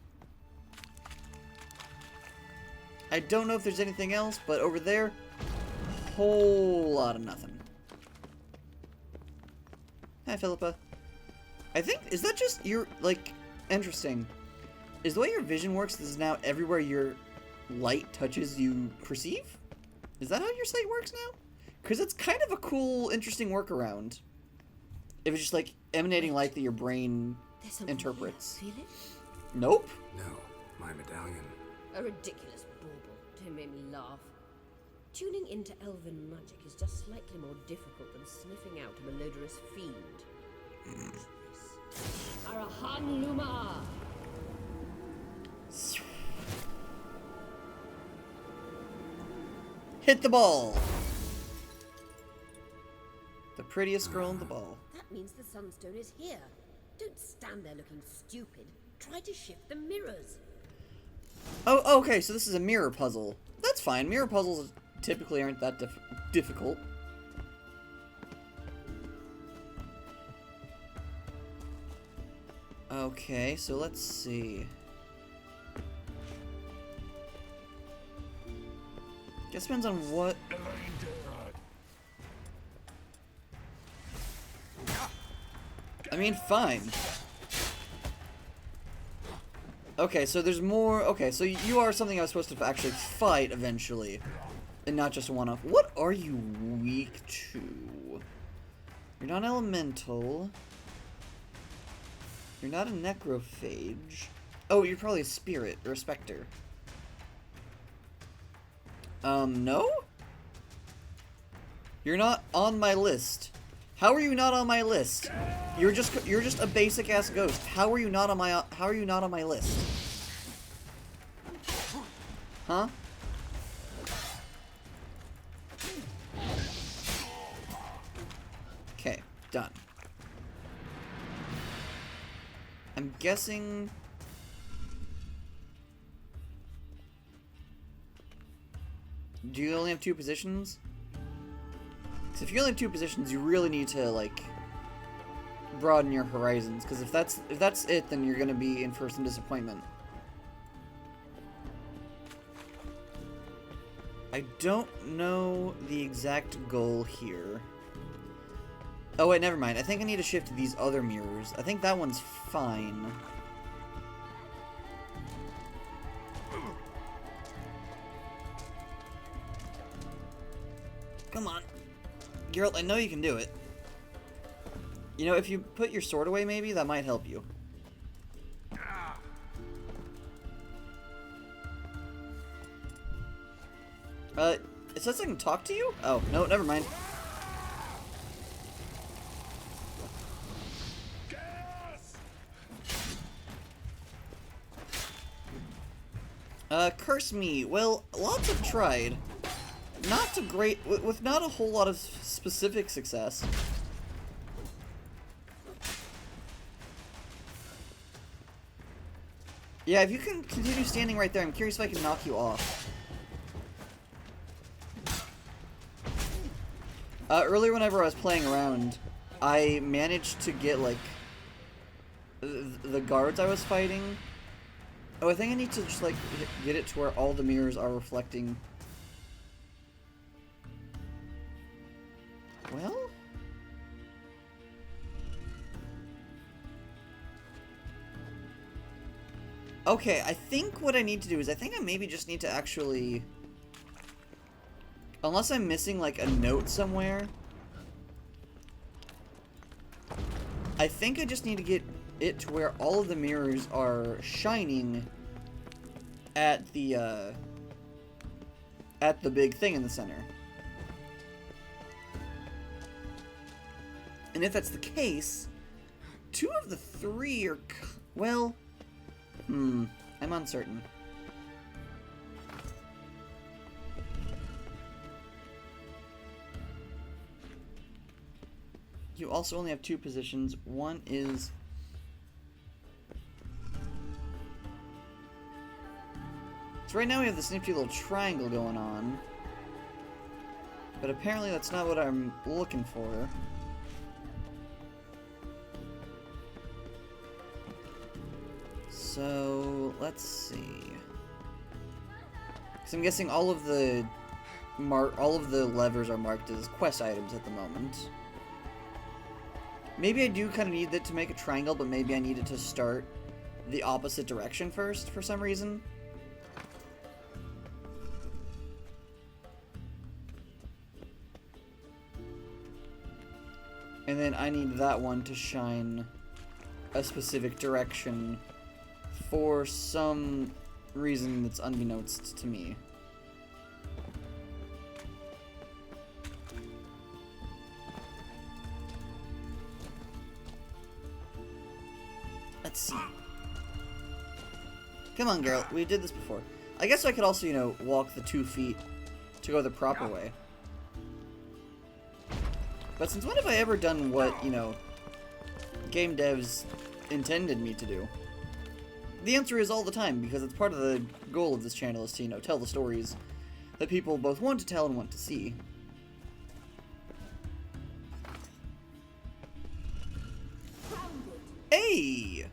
I don't know if there's anything else, but over there, whole lot of nothing. Hi, Philippa. I think, is that just your, like, interesting. Is the way your vision works is now everywhere your light touches you perceive? Is that how your sight works now? Because it's kind of a cool, interesting workaround. If it's just, like, emanating light that your brain interprets. Feel it? Nope. No, my medallion. A ridiculous bauble. Don't make me laugh. Tuning into elven magic is just slightly more difficult than sniffing out a malodorous fiend. Arahan Luma! Hit the ball! The prettiest girl in the ball. That means the Sunstone is here. Don't stand there looking stupid. Try to shift the mirrors. Oh, okay, so this is a mirror puzzle. That's fine. Mirror puzzles typically aren't that difficult. Okay, so let's see. Guess depends on what... I mean, fine. Okay, so there's more. Okay, so you are something I was supposed to actually fight eventually, and not just a one-off. What are you weak to? You're not elemental. You're not a necrophage. Oh, you're probably a spirit or a specter. No? You're not on my list. How are you not on my list? You're just a basic ass ghost. How are you not on my list? Huh? Okay, done. I'm guessing. Do you only have 2 positions? Because if you only have 2 positions, you really need to, like, broaden your horizons. Because if that's it, then you're gonna be in for some disappointment. I don't know the exact goal here. Oh wait, never mind. I think I need to shift to these other mirrors. I think that one's fine. Come on. Geralt, I know you can do it. You know, if you put your sword away, maybe, that might help you. It says I can talk to you? Oh, no, never mind. Curse me. Well, lots have tried. Not to great, with not a whole lot of specific success. Yeah, if you can continue standing right there, I'm curious if I can knock you off. Earlier whenever I was playing around, I managed to get, like, the guards I was fighting. Oh, I think I need to just, like, get it to where all the mirrors are reflecting. Well? Okay, I think what I need to do is I think I maybe just need to actually... Unless I'm missing, like, a note somewhere. I think I just need to get it to where all of the mirrors are shining at the big thing in the center. And if that's the case, 2 of the 3 are... Well... I'm uncertain. You also only have 2 positions. One is... So right now we have this nifty little triangle going on. But apparently that's not what I'm looking for. So, let's see. Because I'm guessing all of the levers are marked as quest items at the moment. Maybe I do kind of need it to make a triangle, but maybe I needed to start the opposite direction first for some reason. And then I need that one to shine a specific direction for some reason that's unbeknownst to me. Let's see. Come on, Geralt. We did this before. I guess I could also, you know, walk the 2 feet to go the proper way. But since when have I ever done what, you know, game devs intended me to do? The answer is all the time, because it's part of the goal of this channel is to, you know, tell the stories that people both want to tell and want to see. Hey!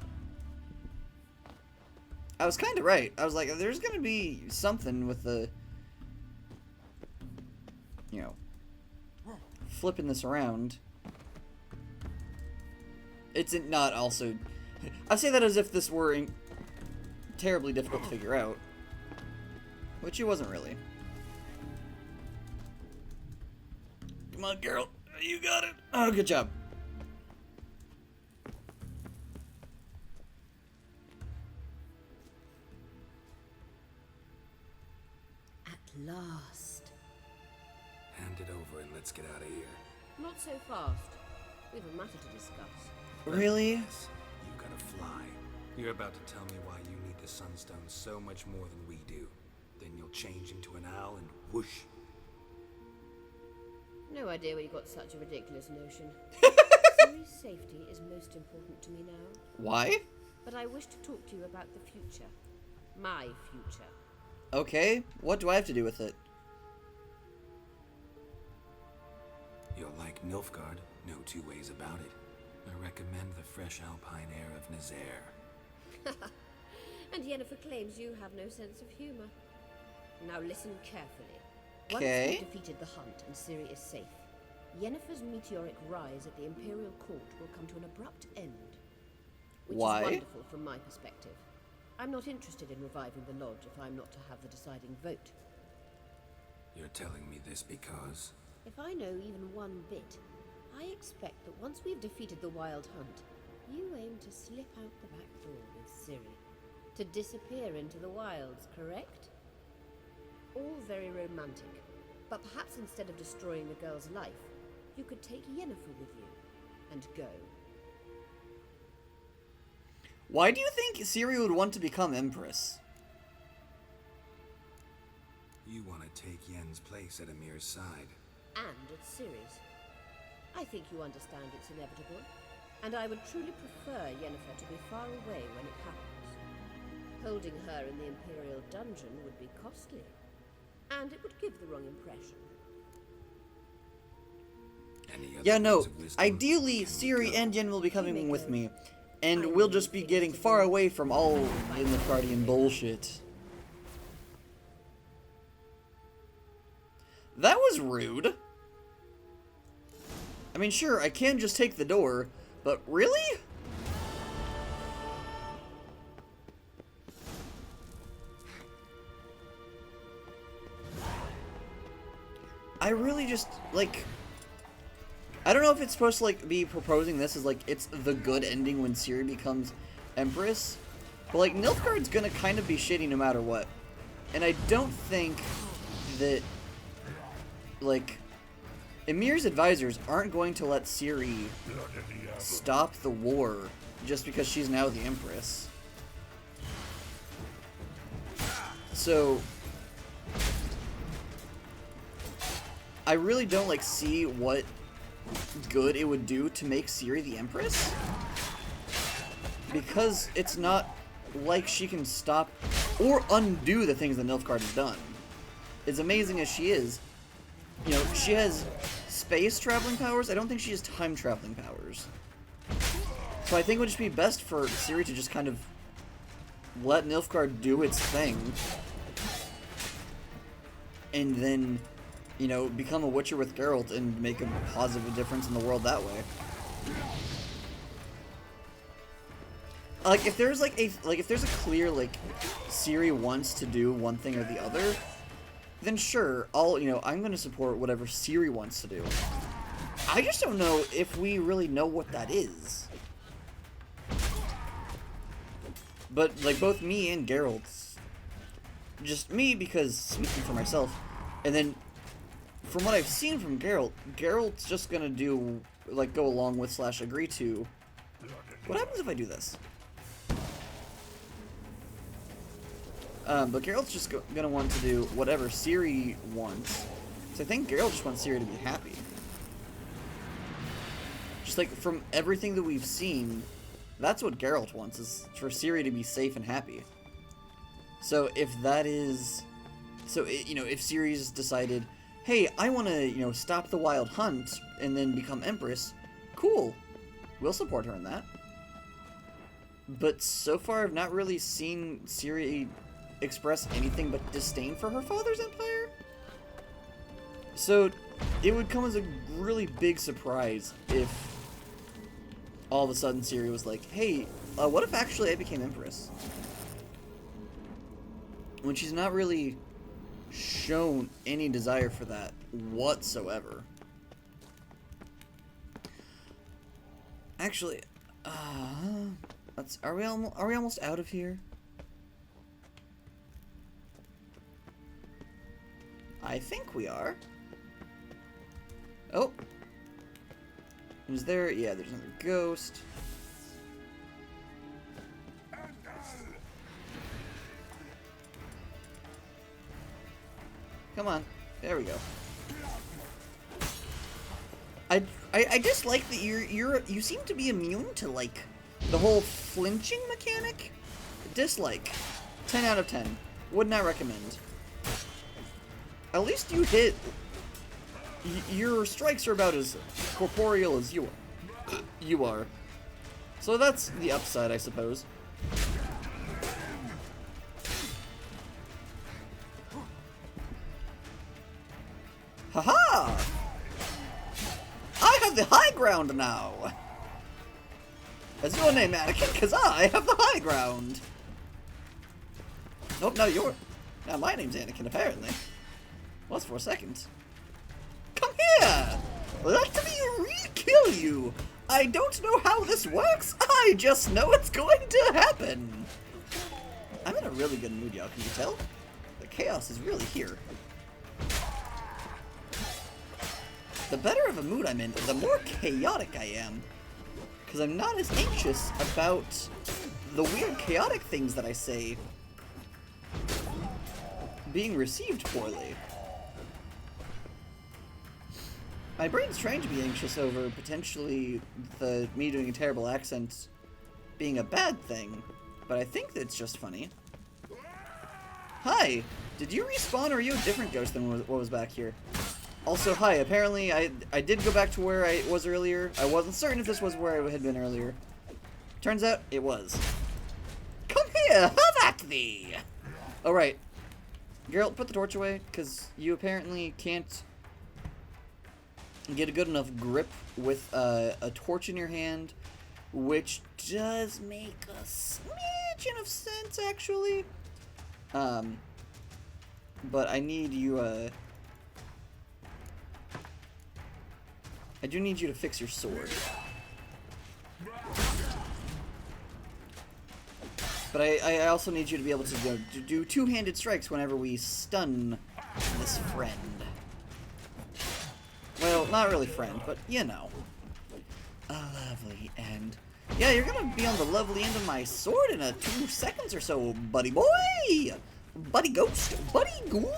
I was kind of right. I was like, there's gonna be something with the, you know, flipping this around. It's not also... I say that as if this were terribly difficult to figure out. Which he wasn't really. Come on, girl. You got it. Oh, good job. At last. Hand it over and let's get out of here. Not so fast. We have a matter to discuss. Really? Yes, you gotta fly. You're about to tell me why you need the Sunstone so much more than we do. Then you'll change into an owl and whoosh. No idea where you got such a ridiculous notion. Ciri's safety is most important to me now. Why? But I wish to talk to you about the future. My future. Okay, what do I have to do with it? You'll like Nilfgaard, no two ways about it. I recommend the fresh alpine air of Nazaire. And Yennefer claims you have no sense of humor. Now listen carefully. Okay. Once we've defeated the hunt and Ciri is safe, Yennefer's meteoric rise at the Imperial Court will come to an abrupt end. Which Why? is wonderful from my perspective. I'm not interested in reviving the Lodge if I'm not to have the deciding vote. You're telling me this because... If I know even one bit, I expect that once we've defeated the Wild Hunt, you aim to slip out the back door with Ciri. To disappear into the wilds, correct? All very romantic. But perhaps instead of destroying the girl's life, you could take Yennefer with you and go. Why do you think Ciri would want to become Empress? You want to take Yen's place at Amir's side. And at Ciri's. I think you understand it's inevitable, and I would truly prefer Yennefer to be far away when it happens. Holding her in the Imperial dungeon would be costly, and it would give the wrong impression. Any other Yeah, no. words of wisdom? Ideally, Can we Ciri go? and Yen will be coming with me, and we'll just be getting far away from all Nilfgaardian bullshit. That was rude. I mean, sure, I can just take the door, but really? I really just, like... I don't know if it's supposed to, like, be proposing this as, like, it's the good ending when Ciri becomes Empress. But, like, Nilfgaard's gonna kind of be shitty no matter what. And I don't think that, like, Emir's advisors aren't going to let Ciri stop the war just because she's now the Empress. So... I really don't, like, see what good it would do to make Ciri the Empress. Because it's not like she can stop or undo the things that Nilfgaard has done. As amazing as she is, you know, she has space traveling powers. I don't think she has time traveling powers. So I think it would just be best for Ciri to just kind of let Nilfgaard do its thing. And then, you know, become a Witcher with Geralt and make a positive difference in the world that way. Like, if there's if there's a clear, like, Ciri wants to do one thing or the other, then sure, I'm gonna support whatever Ciri wants to do. I just don't know if we really know what that is. But, like, both me and Geralt, just me because speaking for myself, and then from what I've seen from Geralt, Geralt's just gonna do, like, go along with / agree to. What happens if I do this? But Geralt's just gonna want to do whatever Ciri wants. So I think Geralt just wants Ciri to be happy. Just like from everything that we've seen, that's what Geralt wants, is for Ciri to be safe and happy. So if that is... So, if Ciri's decided, hey, I want to, stop the Wild Hunt and then become Empress, cool. We'll support her in that. But so far, I've not really seen Ciri express anything but disdain for her father's empire. So, it would come as a really big surprise if all of a sudden Ciri was like, hey, what if actually I became Empress? when she's not really shown any desire for that whatsoever. Actually, are we almost out of here? I think we are. Oh. Is there? Yeah, there's another ghost. Come on. There we go. I just like that you seem to be immune to, like, the whole flinching mechanic. Dislike. 10 out of 10. Would not recommend. At least you hit. Your strikes are about as corporeal as you are. So that's the upside, I suppose. Haha! I have the high ground now! That's your name, Anakin, because I have the high ground! Nope, no, now my name's Anakin, apparently. Was for a second. Come here! Let me re-kill you! I don't know how this works, I just know it's going to happen! I'm in a really good mood, y'all, can you tell? The chaos is really here. The better of a mood I'm in, the more chaotic I am. Because I'm not as anxious about the weird chaotic things that I say being received poorly. My brain's trying to be anxious over potentially me doing a terrible accent being a bad thing, but I think that's just funny. Hi! Did you respawn, or are you a different ghost than what was back here? Also, hi, apparently I did go back to where I was earlier. I wasn't certain if this was where I had been earlier. Turns out, it was. Come here, have at thee! Oh, right. Geralt, put the torch away, because you apparently can't get a good enough grip with a torch in your hand, which does make a smidgen of sense, actually. But I need you, I do need you to fix your sword. But I also need you to be able to do two-handed strikes whenever we stun this friend. Well, not really friend, but you know. A lovely end. Yeah, you're gonna be on the lovely end of my sword in 2 seconds or so, buddy boy! Buddy ghost! Buddy ghoul!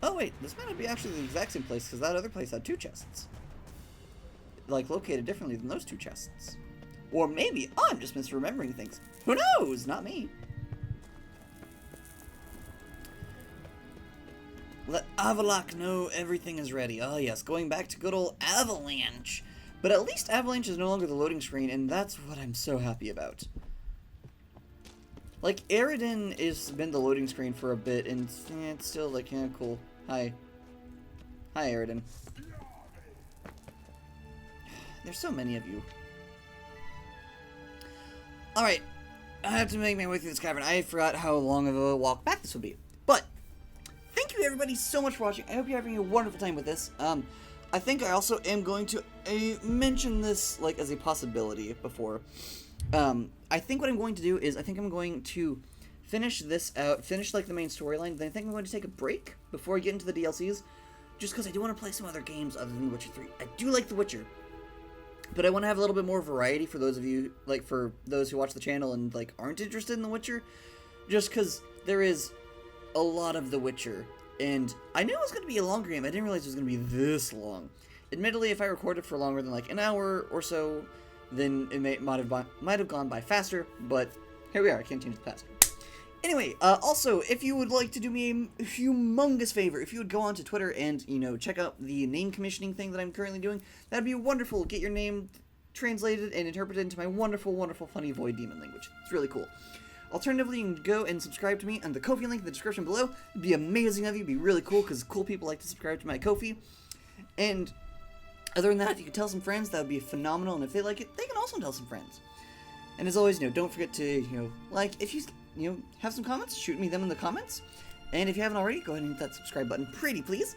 Oh wait, this might not be actually the exact same place, because that other place had 2 chests. Like, located differently than those 2 chests. Or maybe I'm just misremembering things. Who knows? Not me. Let Avallach know everything is ready. Oh yes, going back to good old Avallach. But at least Avallach is no longer the loading screen, and that's what I'm so happy about. Like, Eridan has been the loading screen for a bit, and it's still like, yeah, cool. Hi. Hi, Eridan. There's so many of you. Alright. I have to make my way through this cavern. I forgot how long of a walk back this would be. But, thank you everybody so much for watching. I hope you're having a wonderful time with this. I think I also am going to mention this, like, as a possibility before. I think what I'm going to do is, I think I'm going to finish this out, finish, like, the main storyline, then I think I'm going to take a break before I get into the DLCs, just because I do want to play some other games other than Witcher 3. I do like The Witcher, but I want to have a little bit more variety for those of you, like, for those who watch the channel and, like, aren't interested in The Witcher, just because there is a lot of The Witcher, and I knew it was going to be a longer game. I didn't realize it was going to be this long. Admittedly, if I recorded for longer than, like, an hour or so, then it might have gone by faster, but here we are. I can't change the past. Anyway, also, if you would like to do me a humongous favor, if you would go on to Twitter and, you know, check out the name commissioning thing that I'm currently doing, that'd be wonderful. Get your name translated and interpreted into my wonderful, wonderful, funny Void Demon language. It's really cool. Alternatively, you can go and subscribe to me on the Ko-fi link in the description below. It'd be amazing of you. It'd be really cool, because cool people like to subscribe to my Ko-fi. And other than that, if you could tell some friends, that would be phenomenal. And if they like it, they can also tell some friends. And as always, don't forget to, like, if you, have some comments, shoot me them in the comments. And if you haven't already, go ahead and hit that subscribe button, pretty please.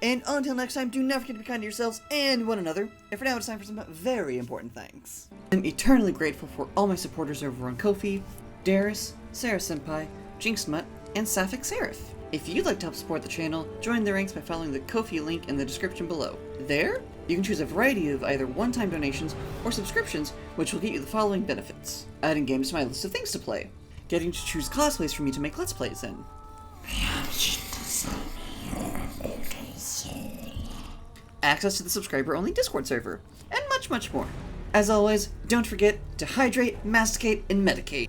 And until next time, do not forget to be kind to yourselves and one another. And for now, it's time for some very important thanks. I'm eternally grateful for all my supporters over on Ko-fi, Darius, Sarah Senpai, Jinxmutt, and Sapphic Seraph. If you'd like to help support the channel, join the ranks by following the Ko-fi link in the description below. There, you can choose a variety of either one-time donations or subscriptions, which will get you the following benefits. Adding games to my list of things to play. Getting to choose cosplays for me to make Let's Plays in. Access to the subscriber-only Discord server, and much, much more. As always, don't forget to hydrate, masticate, and medicate.